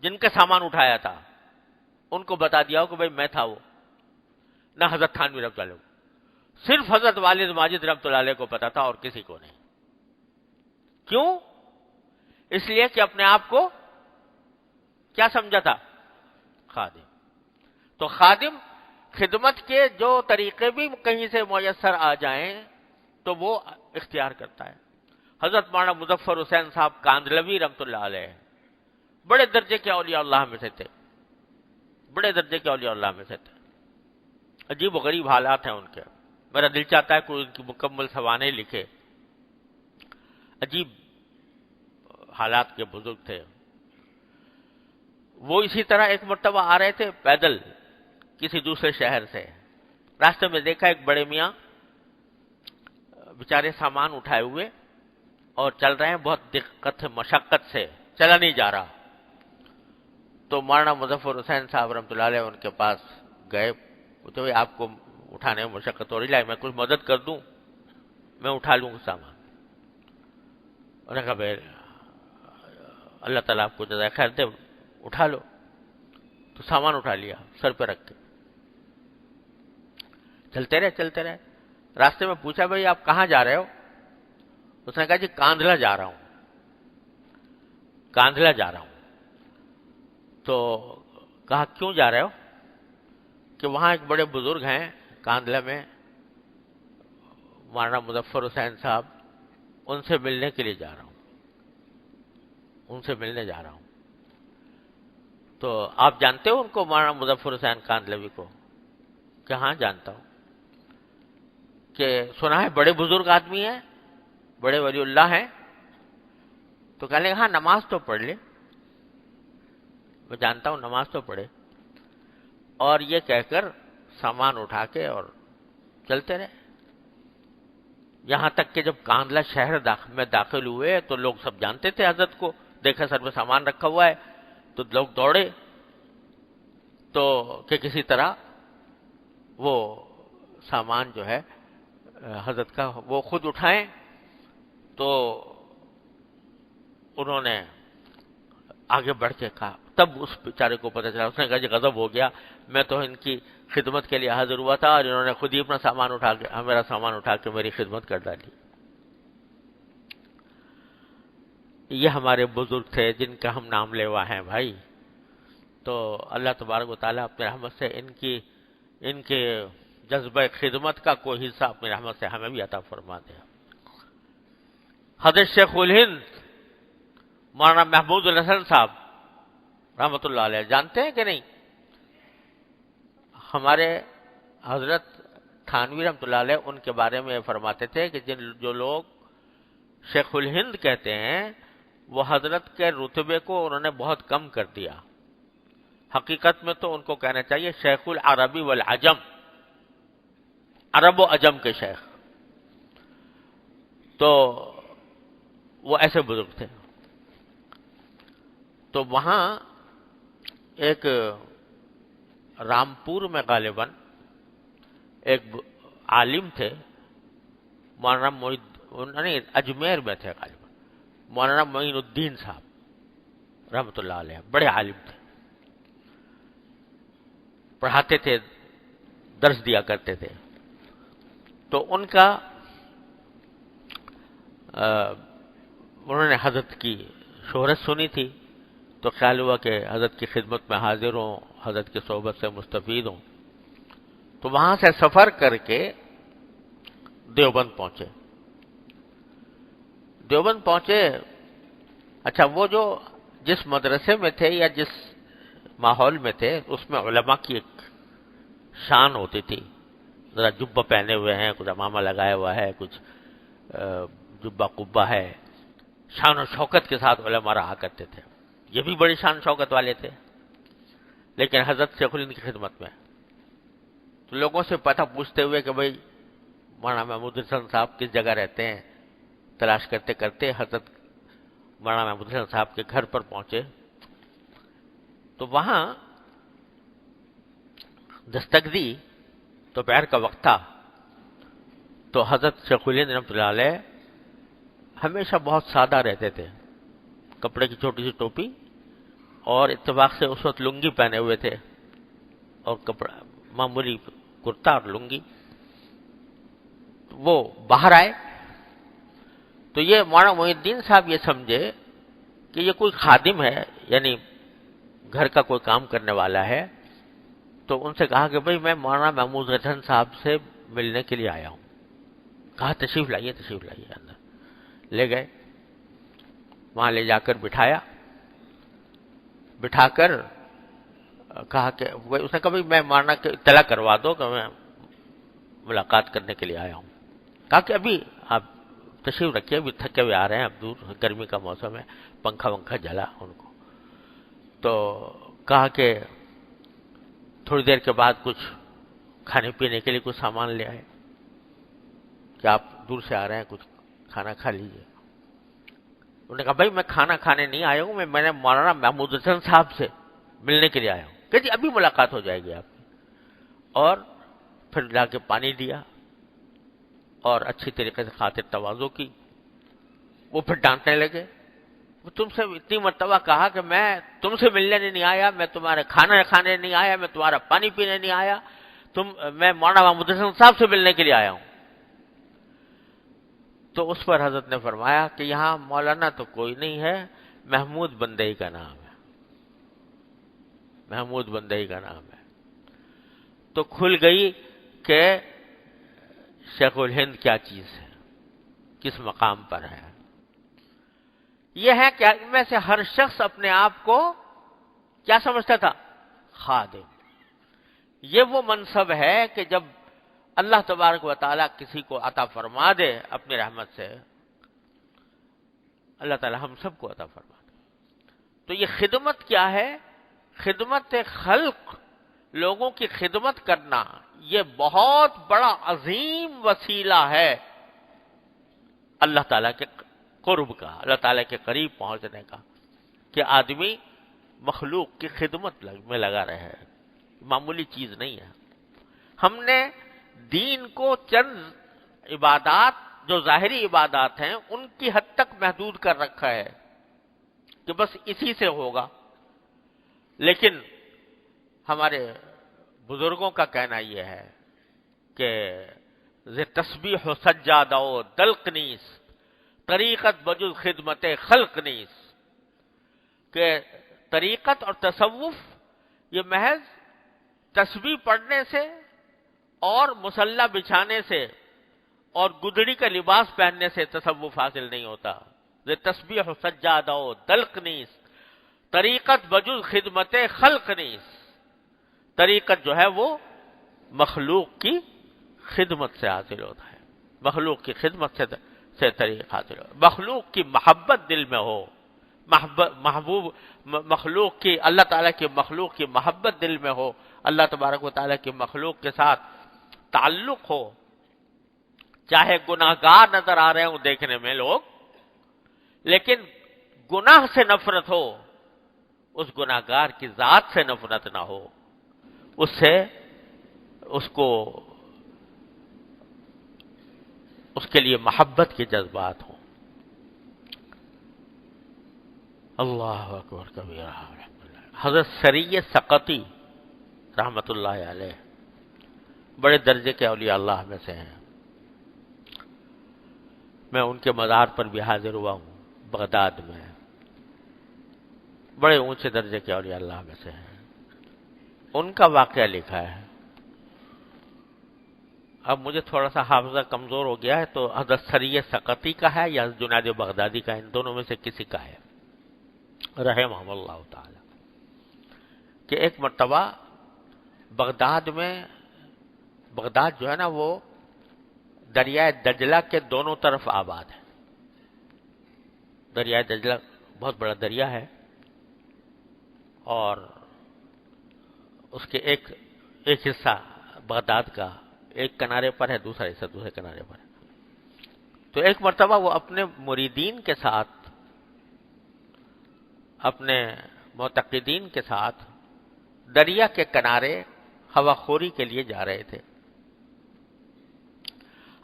جن کا سامان اٹھایا تھا، ان کو بتا دیا ہو کہ بھئی میں تھا وہ، نہ حضرت تھانوی رحمۃ اللہ علیہ کو. صرف حضرت والد ماجد رحمۃ اللہ علیہ کو پتا تھا اور کسی کو نہیں. کیوں؟ اس لیے کہ اپنے آپ کو کیا سمجھا تھا؟ خادم. تو خادم خدمت کے جو طریقے بھی کہیں سے میسر آ جائیں تو وہ اختیار کرتا ہے. حضرت مولانا مظفر حسین صاحب کاندھلوی رحمۃ اللہ علیہ بڑے درجے کے اولیاء اللہ میں سے تھے، بڑے درجے کے اولیاء اللہ میں سے تھے. عجیب و غریب حالات ہیں ان کے. میرا دل چاہتا ہے کوئی ان کی مکمل سوانح لکھے. عجیب حالات کے بزرگ تھے. وہ اسی طرح ایک مرتبہ آ رہے تھے پیدل کسی دوسرے شہر سے. راستے میں دیکھا ایک بڑے میاں بیچارے سامان اٹھائے ہوئے اور چل رہے ہیں، بہت دقت مشقت سے، چلا نہیں جا رہا. تو مولانا مظفر حسین صاحب رحمۃ اللہ علیہ ان کے پاس گئے. پوچھے بھائی آپ کو اٹھانے میں مشقت ہو رہی ہے، میں کچھ مدد کر دوں، میں اٹھا لوں گا سامان. انہوں نے کہا بھائی اللہ تعالیٰ آپ کو جزائے خیر دے، اٹھا لو. تو سامان اٹھا لیا سر پہ رکھ کے. چلتے رہے. راستے میں پوچھا بھائی آپ کہاں جا رہے ہو؟ اس نے کہا جی کاندھلا جا رہا ہوں. تو کہا کیوں جا رہے ہو؟ کہ وہاں ایک بڑے بزرگ ہیں کاندھلا میں، مولانا مظفر حسین صاحب، ان سے ملنے کے لیے جا رہا ہوں. تو آپ جانتے ہو ان کو، مولانا مظفر حسین کاندھلوی کو؟ کہ ہاں جانتا ہوں. کہ سنا ہے بڑے بزرگ آدمی ہیں، بڑے ولی اللہ ہیں؟ تو کہنے لگے ہاں نماز تو پڑھ لے. میں جانتا ہوں نماز تو پڑھے. اور یہ کہہ کر سامان اٹھا کے اور چلتے رہے. یہاں تک کہ جب کاندھلا شہر میں داخل ہوئے تو لوگ سب جانتے تھے حضرت کو. دیکھا سر پہ سامان رکھا ہوا ہے تو لوگ دوڑے تو کہ کسی طرح وہ سامان جو ہے حضرت کا وہ خود اٹھائیں. تو انہوں نے آگے بڑھ کے کہا، تب اس بیچارے کو پتہ چلا. اس نے کہا جی غضب ہو گیا، میں تو ان کی خدمت کے لیے حاضر ہوا تھا اور انہوں نے خود ہی اپنا سامان اٹھا کے، میرا سامان اٹھا کے میری خدمت کر ڈالی. یہ ہمارے بزرگ تھے جن کا ہم نام لیوا ہیں بھائی. تو اللہ تبارک و تعالیٰ اپنے رحمت سے ان کے جذبہ خدمت کا کوئی حصہ اپنی رحمت سے ہمیں بھی عطا فرما دے. حضرت شیخ الہند مولانا محمود الحسن صاحب رحمۃ اللہ علیہ جانتے ہیں کہ نہیں؟ ہمارے حضرت تھانوی رحمۃ اللہ علیہ ان کے بارے میں فرماتے تھے کہ جو لوگ شیخ الہند کہتے ہیں وہ حضرت کے رتبے کو انہوں نے بہت کم کر دیا. حقیقت میں تو ان کو کہنا چاہیے شیخ العربی والعجم، عرب و عجم کے شیخ. تو وہ ایسے بزرگ تھے. تو وہاں ایک رامپور میں غالباً ایک عالم تھے، مولانا نہیں اجمیر میں تھے غالباً، مولانا معین الدین صاحب رحمۃ اللہ علیہ. بڑے عالم تھے، پڑھاتے تھے، درس دیا کرتے تھے. تو ان کا انہوں نے حضرت کی شہرت سنی تھی تو خیال ہوا کہ حضرت کی خدمت میں حاضر ہوں، حضرت کی صحبت سے مستفید ہوں، تو وہاں سے سفر کر کے دیوبند پہنچے۔ دیوبند پہنچے، اچھا وہ جو جس مدرسے میں تھے یا جس ماحول میں تھے اس میں علماء کی ایک شان ہوتی تھی، ذرا جبہ پہنے ہوئے ہیں، کچھ امامہ لگایا ہوا ہے، کچھ جبہ قبہ ہے، شان و شوکت کے ساتھ علماء رہا کرتے تھے۔ یہ بھی بڑی شان شوکت والے تھے، لیکن حضرت شیخ الہند کی خدمت میں تو لوگوں سے پتہ پوچھتے ہوئے کہ بھئی مولانا محمود حسن صاحب کس جگہ رہتے ہیں، تلاش کرتے کرتے حضرت مولانا محمود حسن صاحب کے گھر پر پہنچے، تو وہاں دستک دی، دوپہر کا وقت تھا۔ تو حضرت شیخ الہند رحمۃ اللہ علیہ ہمیشہ بہت سادہ رہتے تھے، کپڑے کی چھوٹی سی ٹوپی، اور اتفاق سے اس وقت لنگی پہنے ہوئے تھے، اور کپڑا معمولی کرتا اور لنگی۔ وہ باہر آئے تو یہ مولانا محی الدین صاحب یہ سمجھے کہ یہ کوئی خادم ہے، یعنی گھر کا کوئی کام کرنے والا ہے، تو ان سے کہا کہ بھئی میں مولانا محمود حسن صاحب سے ملنے کے لیے آیا ہوں۔ کہا تشریف لائیے اندر۔ لے گئے، وہاں لے جا کر بٹھا کر کہا کہ اس نے کہا بھئی میں مولانا کو اطلاع کروا دو کہ میں ملاقات کرنے کے لیے آیا ہوں۔ کہا کہ ابھی آپ تشریف رکھیے، ابھی تھکے ہوئے آ رہے ہیں، اب دور گرمی کا موسم ہے، پنکھا ونکھا جلا ان کو۔ تو کہا کہ تھوڑی دیر کے بعد کچھ کھانے پینے کے لیے کچھ سامان لے آئے کہ آپ دور سے آ رہے ہیں، کچھ کھانا کھا لیجیے۔ انہوں نے کہا بھائی میں کھانا کھانے نہیں آیا ہوں، میں نے مولانا محمود حسن صاحب سے ملنے کے لیے آیا ہوں۔ کہ جی ابھی ملاقات ہو جائے گی آپ کی۔ اور پھر جا کے پانی دیا اور اچھی طریقے سے خاطر تواضع کی۔ وہ پھر ڈانٹنے لگے، وہ تم سے اتنی مرتبہ کہا کہ میں تم سے ملنے نہیں آیا، میں تمہارے کھانا کھانے نہیں آیا، میں تمہارا پانی پینے نہیں آیا، میں مولانا محمود حسن صاحب سے ملنے کے لیے آیا ہوں۔ تو اس پر حضرت نے فرمایا کہ یہاں مولانا تو کوئی نہیں ہے، محمود بندئی کا نام ہے، محمود بندئی کا نام ہے۔ تو کھل گئی کہ شیخ الہند کیا چیز ہے، کس مقام پر ہے۔ یہ ہے کہ ان میں سے ہر شخص اپنے آپ کو کیا سمجھتا تھا؟ خادم۔ یہ وہ منصب ہے کہ جب اللہ تبارک و تعالیٰ کسی کو عطا فرما دے اپنی رحمت سے، اللہ تعالیٰ ہم سب کو عطا فرما دے، تو یہ خدمت کیا ہے؟ خدمت خلق، لوگوں کی خدمت کرنا، یہ بہت بڑا عظیم وسیلہ ہے اللہ تعالیٰ کے قرب کا، اللہ تعالیٰ کے قریب پہنچنے کا، کہ آدمی مخلوق کی خدمت میں لگا رہے، معمولی چیز نہیں ہے۔ ہم نے دین کو چند عبادات جو ظاہری عبادات ہیں ان کی حد تک محدود کر رکھا ہے کہ بس اسی سے ہوگا، لیکن ہمارے بزرگوں کا کہنا یہ ہے کہ تسبیح و سجادہ و دلق نیس، طریقت بجز خدمت خلق نیس، کہ طریقت اور تصوف یہ محض تسبیح پڑھنے سے اور مصلی بچھانے سے اور گدڑی کا لباس پہننے سے تصوف حاصل نہیں ہوتا۔ تسبیح و سجادہ و دلق نیس، طریقت بجز خدمت خلق نیس، طریقت جو ہے وہ مخلوق کی خدمت سے حاصل ہوتا ہے، مخلوق کی خدمت سے طریق حاصل ہو، مخلوق کی محبت دل میں ہو، محبوب مخلوق کی، اللہ تعالیٰ کی مخلوق کی محبت دل میں ہو، اللہ تبارک و تعالیٰ کی مخلوق کے ساتھ تعلق ہو، چاہے گناہگار نظر آ رہے ہوں دیکھنے میں لوگ، لیکن گناہ سے نفرت ہو، اس گناہگار کی ذات سے نفرت نہ ہو، اس سے اس کے لیے محبت کے جذبات ہوں۔ اللہ اکبر کبیرہ۔ حضرت سری سقطی رحمت اللہ علیہ بڑے درجے کے اولیاء اللہ میں سے ہیں، میں ان کے مزار پر بھی حاضر ہوا ہوں بغداد میں، بڑے اونچے درجے کے اولیاء اللہ میں سے ہیں۔ ان کا واقعہ لکھا ہے. اب مجھے تھوڑا سا حافظہ کمزور ہو گیا ہے، تو حضرت سری سقطی کا ہے یا جنید بغدادی کا، ان دونوں میں سے کسی کا ہے رحمہ اللہ تعالی، کہ ایک مرتبہ بغداد جو ہے نا وہ دریائے دجلہ کے دونوں طرف آباد ہے. دریائے دجلہ بہت بڑا دریا ہے، اور اس کے ایک حصہ بغداد کا ایک کنارے پر ہے، دوسرا حصہ دوسرے کنارے پر ہے. تو ایک مرتبہ وہ اپنے مریدین کے ساتھ، اپنے معتقدین کے ساتھ دریا کے کنارے ہوا خوری کے لیے جا رہے تھے.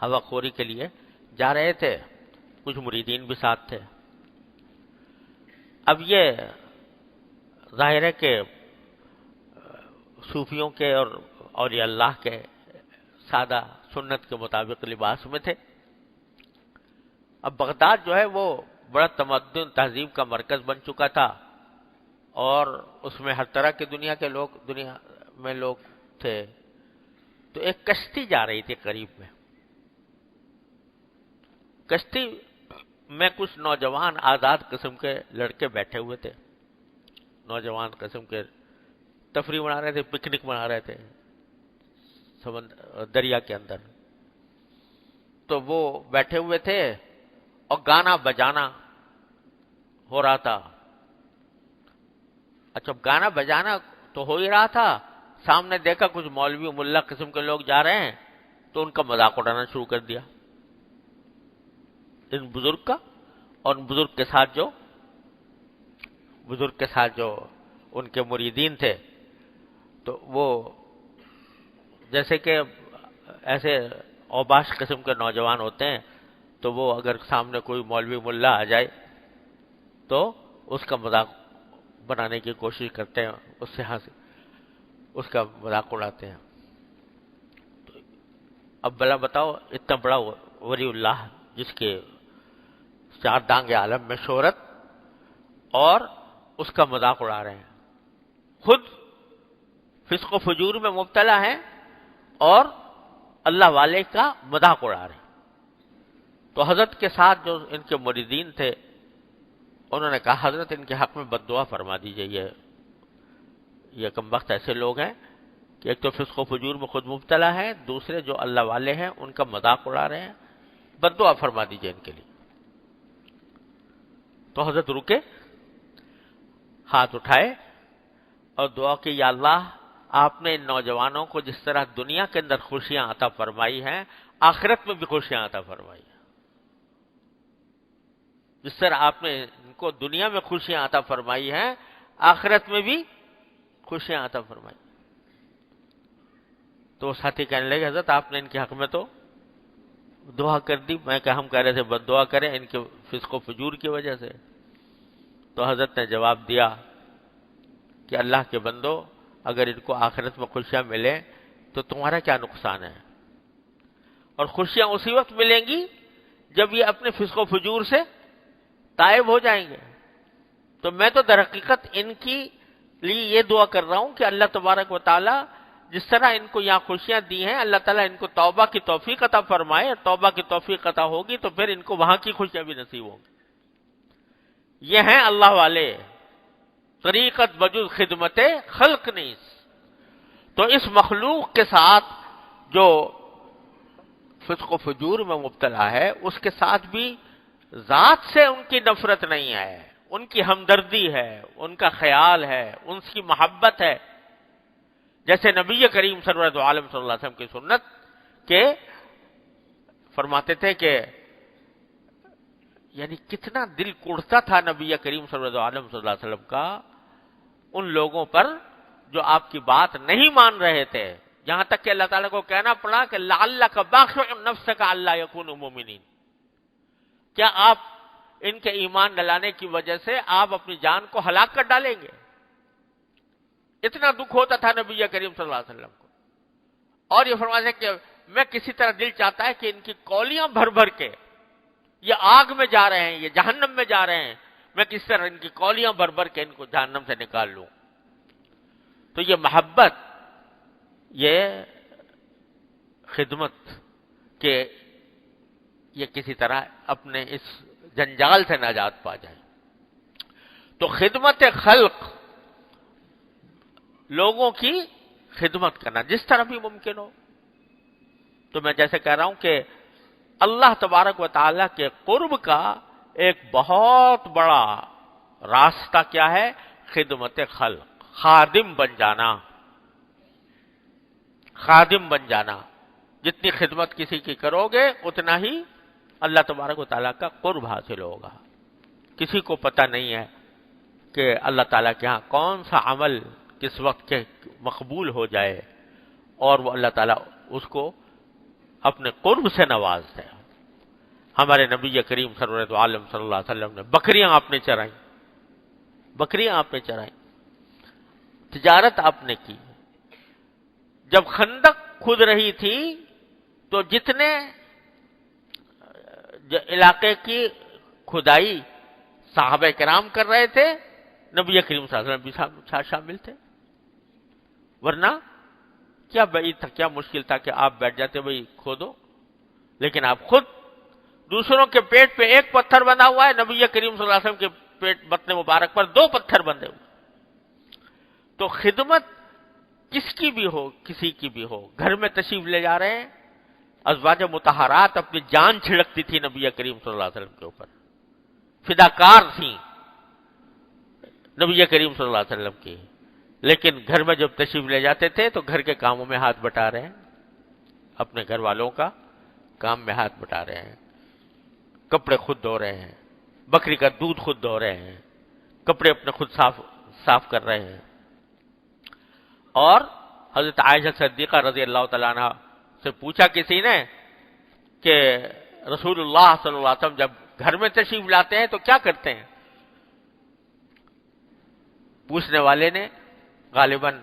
ہوا خوری کے لیے جا رہے تھے، کچھ مریدین بھی ساتھ تھے. اب یہ ظاہر ہے کہ صوفیوں کے اور اولیاء اللہ کے سادہ سنت کے مطابق لباس میں تھے. اب بغداد جو ہے وہ بڑا تمدن تہذیب کا مرکز بن چکا تھا، اور اس میں ہر طرح کے دنیا میں لوگ تھے. تو ایک کشتی جا رہی تھی قریب میں. کشتی میں کچھ نوجوان آزاد قسم کے لڑکے بیٹھے ہوئے تھے. نوجوان قسم کے تفریح بنا رہے تھے، پکنک بنا رہے تھے دریا کے اندر. تو وہ بیٹھے ہوئے تھے اور گانا بجانا ہو رہا تھا. اچھا، گانا بجانا تو ہو ہی رہا تھا، سامنے دیکھا کچھ مولوی ملا قسم کے لوگ جا رہے ہیں، تو ان کا مذاق اڑانا شروع کر دیا، ان بزرگ کا. اور ان بزرگ کے ساتھ جو ان کے مریدین تھے، تو وہ جیسے کہ ایسے اوباش قسم کے نوجوان ہوتے ہیں، تو وہ اگر سامنے کوئی مولوی ملا آ جائے تو اس کا مذاق بنانے کی کوشش کرتے ہیں، اس کا مذاق اڑاتے ہیں. تو اب بلا بتاؤ، اتنا بڑا ولی اللہ جس کے چار دانگ عالم میں شہرت، اور اس کا مذاق اڑا رہے ہیں، خود فسق و فجور میں مبتلا ہیں اور اللہ والے کا مذاق اڑا رہے ہیں. تو حضرت کے ساتھ جو ان کے مریدین تھے، انہوں نے کہا حضرت ان کے حق میں بد دعا فرما دیجیے. یہ کم وقت ایسے لوگ ہیں کہ ایک تو فسق و فجور میں خود مبتلا ہے، دوسرے جو اللہ والے ہیں ان کا مذاق اڑا رہے ہیں، بد دعا فرما دیجیے ان کے لیے. تو حضرت رکے، ہاتھ اٹھائے اور دعا کی، یا اللہ آپ نے ان نوجوانوں کو جس طرح دنیا کے اندر خوشیاں عطا فرمائی ہیں، آخرت میں بھی خوشیاں عطا فرمائی ہیں. جس طرح آپ نے ان کو دنیا میں خوشیاں عطا فرمائی ہیں، آخرت میں بھی خوشیاں عطا فرمائی. تو ساتھی کہنے لگے حضرت آپ نے ان کے حق میں تو دعا کر دی. میں کہ ہم کہہ رہے تھے بد دعا کریں ان کے فسق و فجور کی وجہ سے. تو حضرت نے جواب دیا کہ اللہ کے بندو، اگر ان کو آخرت میں خوشیاں ملیں تو تمہارا کیا نقصان ہے؟ اور خوشیاں اسی وقت ملیں گی جب یہ اپنے فسق و فجور سے تائب ہو جائیں گے. تو میں تو در حقیقت ان کی لیے یہ دعا کر رہا ہوں کہ اللہ تبارک و تعالی جس طرح ان کو یہاں خوشیاں دی ہیں، اللہ تعالیٰ ان کو توبہ کی توفیق عطا فرمائے، اور توبہ کی توفیق عطا ہوگی تو پھر ان کو وہاں کی خوشیاں بھی نصیب ہوں گی. یہ ہیں اللہ والے، طریقت بجز خدمت خلق نیس. تو اس مخلوق کے ساتھ جو فسق و فجور میں مبتلا ہے، اس کے ساتھ بھی ذات سے ان کی نفرت نہیں ہے، ان کی ہمدردی ہے، ان کا خیال ہے، ان کی محبت ہے. جیسے نبی کریم سرور دو عالم صلی اللہ علیہ وسلم کی سنت کہ فرماتے تھے کہ یعنی کتنا دل کڑتا تھا نبی کریم سرور دو عالم صلی اللہ علیہ وسلم کا ان لوگوں پر جو آپ کی بات نہیں مان رہے تھے، یہاں تک کہ اللہ تعالیٰ کو کہنا پڑا کہ لعلک باخع نفسک الا یکونوا مؤمنین. کیا آپ ان کے ایمان نہ لانے کی وجہ سے آپ اپنی جان کو ہلاک کر ڈالیں گے؟ اتنا دکھ ہوتا تھا نبی کریم صلی اللہ علیہ وسلم کو. اور یہ فرماتے کہ میں کسی طرح دل چاہتا ہے کہ ان کی کولیاں بھر بھر کے یہ آگ میں جا رہے ہیں، یہ جہنم میں جا رہے ہیں، میں کس طرح ان کی کولیاں بھر بھر کے ان کو جہنم سے نکال لوں. تو یہ محبت، یہ خدمت کہ یہ کسی طرح اپنے اس جنجال سے نجات پا جائے. تو خدمت خلق، لوگوں کی خدمت کرنا جس طرح بھی ممکن ہو. تو میں جیسے کہہ رہا ہوں کہ اللہ تبارک و تعالیٰ کے قرب کا ایک بہت بڑا راستہ کیا ہے؟ خدمت خلق، خادم بن جانا. خادم بن جانا، جتنی خدمت کسی کی کرو گے اتنا ہی اللہ تبارک و تعالیٰ کا قرب حاصل ہوگا. کسی کو پتہ نہیں ہے کہ اللہ تعالیٰ کے ہاں کون سا عمل کس وقت کے مقبول ہو جائے اور وہ اللہ تعالیٰ اس کو اپنے قرب سے نوازتے ہیں. ہمارے نبی کریم سرورت عالم صلی اللہ علیہ وسلم نے بکریاں آپ نے چرائیں، بکریاں آپ نے چرائیں، تجارت آپ نے کی. جب خندق کھد رہی تھی تو جتنے علاقے کی کھدائی صحابہ کرام کر رہے تھے، نبی کریم صلی اللہ علیہ وسلم بھی شامل تھے. ورنہ کیا بعید تھا، کیا مشکل تھا کہ آپ بیٹھ جاتے بھئی کھودو، لیکن آپ خود دوسروں کے پیٹ پہ ایک پتھر بندھا ہوا ہے، نبی کریم صلی اللہ علیہ وسلم کے پیٹ بطن مبارک پر 2 پتھر بندھے ہوئے. تو خدمت کس کی بھی ہو، کسی کی بھی ہو، گھر میں تشریف لے جا رہے ہیں، ازواج مطہرات اپنی جان چھڑکتی تھی نبی کریم صلی اللہ علیہ وسلم کے اوپر، فداکار تھیں نبی کریم صلی اللہ علیہ وسلم کی. لیکن گھر میں جب تشریف لے جاتے تھے تو گھر کے کاموں میں ہاتھ بٹا رہے ہیں، اپنے گھر والوں کا کام میں ہاتھ بٹا رہے ہیں، کپڑے خود دھو رہے ہیں، بکری کا دودھ خود دھو رہے ہیں، کپڑے اپنے خود صاف کر رہے ہیں. اور حضرت عائشہ صدیقہ رضی اللہ تعالیٰ عنہ سے پوچھا کسی نے کہ رسول اللہ صلی اللہ علیہ وسلم جب گھر میں تشریف لاتے ہیں تو کیا کرتے ہیں؟ پوچھنے والے نے غالباً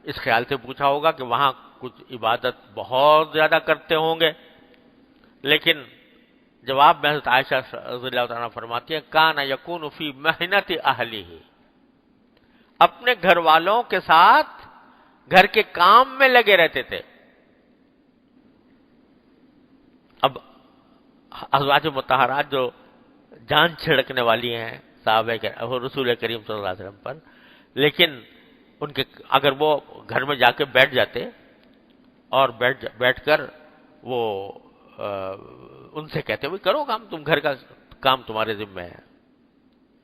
اس خیال سے پوچھا ہوگا کہ وہاں کچھ عبادت بہت زیادہ کرتے ہوں گے. لیکن جواب میں حضرت عائشہ رضی اللہ تعالیٰ فرماتی ہیں کان یکون فی محنت اہلہ، اپنے گھر والوں کے ساتھ گھر کے کام میں لگے رہتے تھے. اب ازواج مطہرات جو جان چھڑکنے والی ہیں صحابہ کے رسول کریم صلی اللہ علیہ وسلم پر، لیکن ان کے اگر وہ گھر میں جا کے بیٹھ جاتے اور بیٹھ کر وہ ان سے کہتے ہوئے کرو کام، تم گھر کا کام تمہارے ذمہ ہے،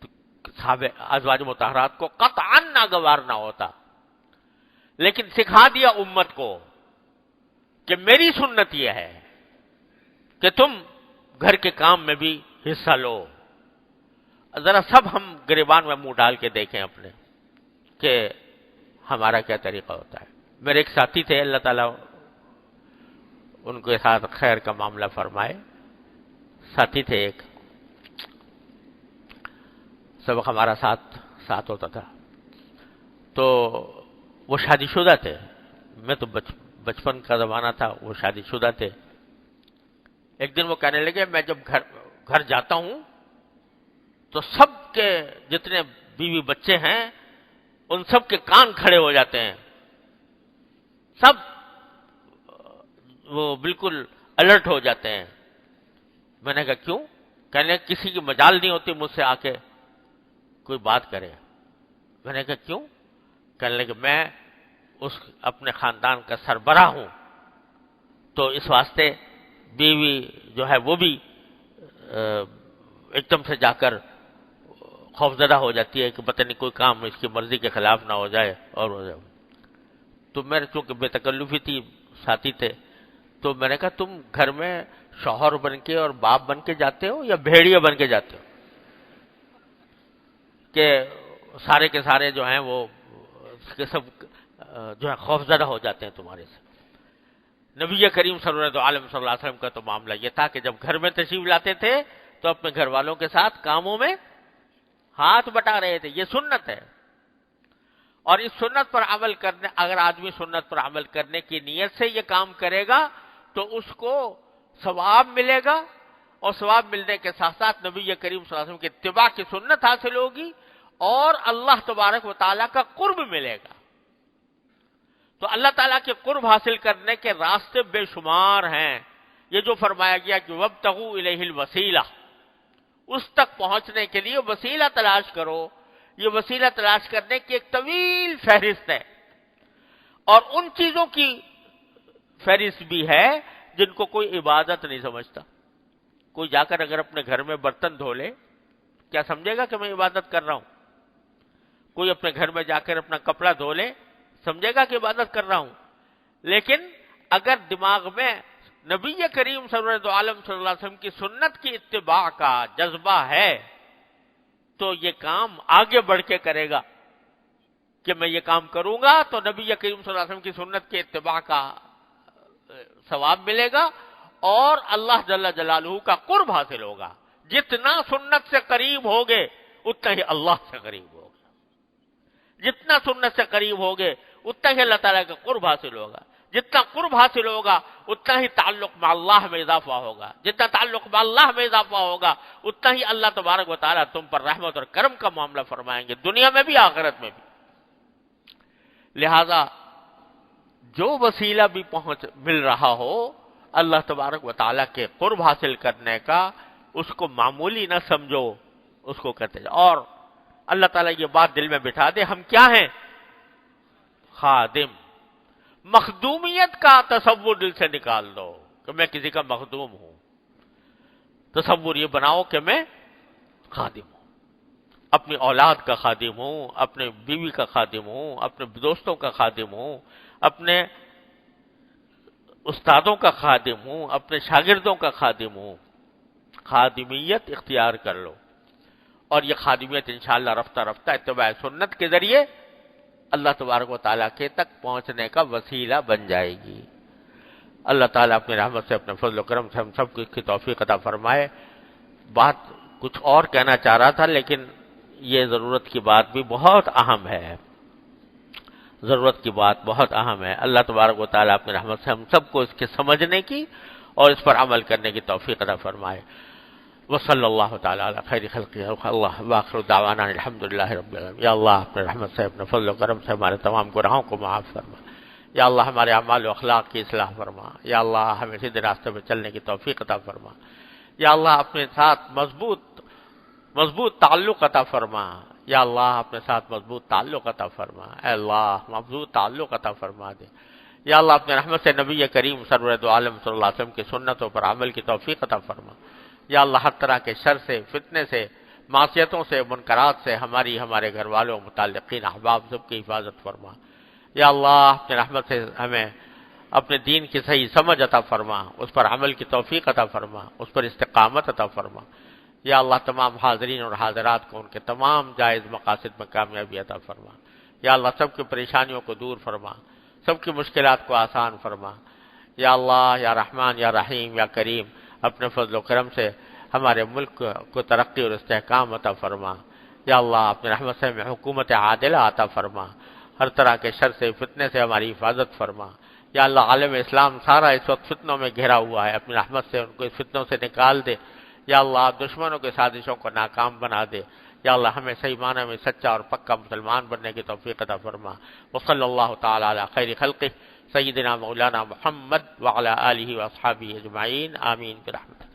تو صحابہ ازواج مطہرات کو قطعاً ناگوار نہ ہوتا. لیکن سکھا دیا امت کو کہ میری سنت یہ ہے کہ تم گھر کے کام میں بھی حصہ لو. ذرا سب ہم گریبان میں منہ ڈال کے دیکھیں اپنے کہ ہمارا کیا طریقہ ہوتا ہے. میرے ایک ساتھی تھے، اللہ تعالیٰ ان کے ساتھ خیر کا معاملہ فرمائے. ساتھی تھے، ایک سبق ہمارا ساتھ ہوتا تھا، تو وہ شادی شدہ تھے. میں تو بچپن کا زمانہ تھا، وہ شادی شدہ تھے. ایک دن وہ کہنے لگے میں جب گھر جاتا ہوں تو سب کے جتنے بیوی بچے ہیں ان سب کے کان کھڑے ہو جاتے ہیں، سب وہ بالکل الرٹ ہو جاتے ہیں. میں نے کہا کیوں؟ کہنے کسی کی مجال نہیں ہوتی مجھ سے آ کے کوئی بات کرے. میں نے کہا کیوں؟ کہنے لگے میں اپنے خاندان کا سربراہ ہوں، تو اس واسطے بیوی جو ہے وہ بھی ایک دم سے جا کر خوفزدہ ہو جاتی ہے کہ پتہ نہیں کوئی کام اس کی مرضی کے خلاف نہ ہو جائے اور ہو جائے. تو میں چونکہ بے تکلفی تھی، ساتھی تھے، تو میں نے کہا تم گھر میں شوہر بن کے اور باپ بن کے جاتے ہو یا بھیڑیے بن کے جاتے ہو کہ سارے کے سارے جو ہیں وہ سب جو ہے خوفزدہ ہو جاتے ہیں تمہارے سے. نبی کریم صلی اللہ علیہ وسلم کا تو معاملہ یہ تھا کہ جب گھر میں تشریف لاتے تھے تو اپنے گھر والوں کے ساتھ کاموں میں ہاتھ بٹا رہے تھے. یہ سنت ہے، اور اس سنت پر عمل کرنے، اگر آدمی سنت پر عمل کرنے کی نیت سے یہ کام کرے گا تو اس کو ثواب ملے گا، اور ثواب ملنے کے ساتھ ساتھ نبی کریم صلی اللہ علیہ وسلم کی اتباع کی سنت حاصل ہوگی اور اللہ تبارک و تعالیٰ کا قرب ملے گا. تو اللہ تعالیٰ کے قرب حاصل کرنے کے راستے بے شمار ہیں. یہ جو فرمایا گیا کہ وابتغوا الیہ الوسیلہ، اس تک پہنچنے کے لیے وسیلہ تلاش کرو. یہ وسیلہ تلاش کرنے کی ایک طویل فہرست ہے، اور ان چیزوں کی فہرست بھی ہے جن کو کوئی عبادت نہیں سمجھتا. کوئی جا کر اگر اپنے گھر میں برتن دھو لے، کیا سمجھے گا کہ میں عبادت کر رہا ہوں؟ کوئی اپنے گھر میں جا کر اپنا کپڑا دھو لے، سمجھے گا کہ عبادت کر رہا ہوں. لیکن اگر دماغ میں نبی کریم سرورت عالم صلی اللہ علیہ وسلم کی سنت کی اتباع کا جذبہ ہے تو یہ کام آگے بڑھ کے کرے گا کہ میں یہ کام کروں گا تو نبی کریم صلی اللہ علیہ وسلم کی سنت کی اتباع کا ثواب ملے گا اور اللہ جل جلالہ کا قرب حاصل ہوگا. جتنا سنت سے قریب ہوگے اتنا ہی اللہ سے قریب ہوگا، جتنا سنت سے قریب ہوگے اتنا ہی اللہ تعالیٰ کا قرب حاصل ہوگا. جتنا قرب حاصل ہوگا اتنا ہی تعلق مع اللہ میں اضافہ ہوگا. جتنا تعلق مع اللہ میں اضافہ ہوگا اتنا ہی اللہ تبارک و تعالیٰ تم پر رحمت اور کرم کا معاملہ فرمائیں گے، دنیا میں بھی آخرت میں بھی. لہذا جو وسیلہ بھی مل رہا ہو اللہ تبارک و تعالیٰ کے قرب حاصل کرنے کا، اس کو معمولی نہ سمجھو، اس کو کرتے جاؤ. اور اللہ تعالیٰ یہ بات دل میں بٹھا دے، ہم کیا ہیں؟ خادم. مخدومیت کا تصور دل سے نکال دو کہ میں کسی کا مخدوم ہوں. تصور یہ بناؤ کہ میں خادم ہوں، اپنی اولاد کا خادم ہوں، اپنے بیوی کا خادم ہوں، اپنے دوستوں کا خادم ہوں، اپنے استادوں کا خادم ہوں، اپنے شاگردوں کا خادم ہوں. خادمیت اختیار کر لو، اور یہ خادمیت انشاءاللہ رفتہ رفتہ اتباع سنت کے ذریعے اللہ تبارک و تعالیٰ کے تک پہنچنے کا وسیلہ بن جائے گی. اللہ تعالیٰ اپنی رحمت سے، اپنے فضل و کرم سے ہم سب کو اس کی توفیق عطا فرمائے. بات کچھ اور کہنا چاہ رہا تھا لیکن یہ ضرورت کی بات بھی بہت اہم ہے، ضرورت کی بات بہت اہم ہے. اللہ تبارک و تعالیٰ اپنی رحمت سے ہم سب کو اس کے سمجھنے کی اور اس پر عمل کرنے کی توفیق عطا فرمائے. وصلی اللہ تعالیٰ علی خیر خلقہ اللہ وآخر دعوانا الحمدللہ رب العالمین. یا اللہ اپنے رحمت سے، اپنے فضل و کرم سے ہمارے تمام گناہوں کو معاف فرما. یا اللہ ہمارے اعمال و اخلاق کی اصلاح فرما. یا اللہ ہمیں سیدھے راستے پہ چلنے کی توفیق عطا فرما. یا اللہ اپنے ساتھ مضبوط تعلق عطا فرما. یا اللہ اپنے ساتھ مضبوط تعلق عطا فرما. اے اللہ مضبوط تعلق عطا فرما دے. یا اللہ اپنے رحمت سے نبی کریم سرورت عالم صلی اللہ علیہ وسلم کی سنتوں پر عمل کی توفیق عطا فرما. یا اللہ ہر طرح کے شر سے، فتنے سے، معصیتوں سے، منکرات سے ہمارے گھر والوں، متعلقین، احباب سب کی حفاظت فرما. یا اللہ اپنے رحمت سے ہمیں اپنے دین کی صحیح سمجھ عطا فرما، اس پر عمل کی توفیق عطا فرما، اس پر استقامت عطا فرما. یا اللہ تمام حاضرین اور حاضرات کو ان کے تمام جائز مقاصد میں کامیابی عطا فرما. یا اللہ سب کی پریشانیوں کو دور فرما، سب کی مشکلات کو آسان فرما. یا اللہ یا رحمان یا رحیم یا کریم اپنے فضل و کرم سے ہمارے ملک کو ترقی اور استحکام عطا فرما. یا اللہ اپنے رحمت سے ہمیں حکومت عادلہ عطا فرما، ہر طرح کے شر سے، فتنے سے ہماری حفاظت فرما. یا اللہ عالم اسلام سارا اس وقت فتنوں میں گھرا ہوا ہے، اپنی رحمت سے ان کو اس فتنوں سے نکال دے. یا اللہ دشمنوں کے سازشوں کو ناکام بنا دے. یا اللہ ہمیں صحیح معنی میں سچا اور پکا مسلمان بننے کی توفیق عطا فرما. وصلی اللہ تعالی علی خیر خلقہ سیدنا مولانا محمد وعلی آلہ واصحابہ اجمعین. آمین برحمتہ.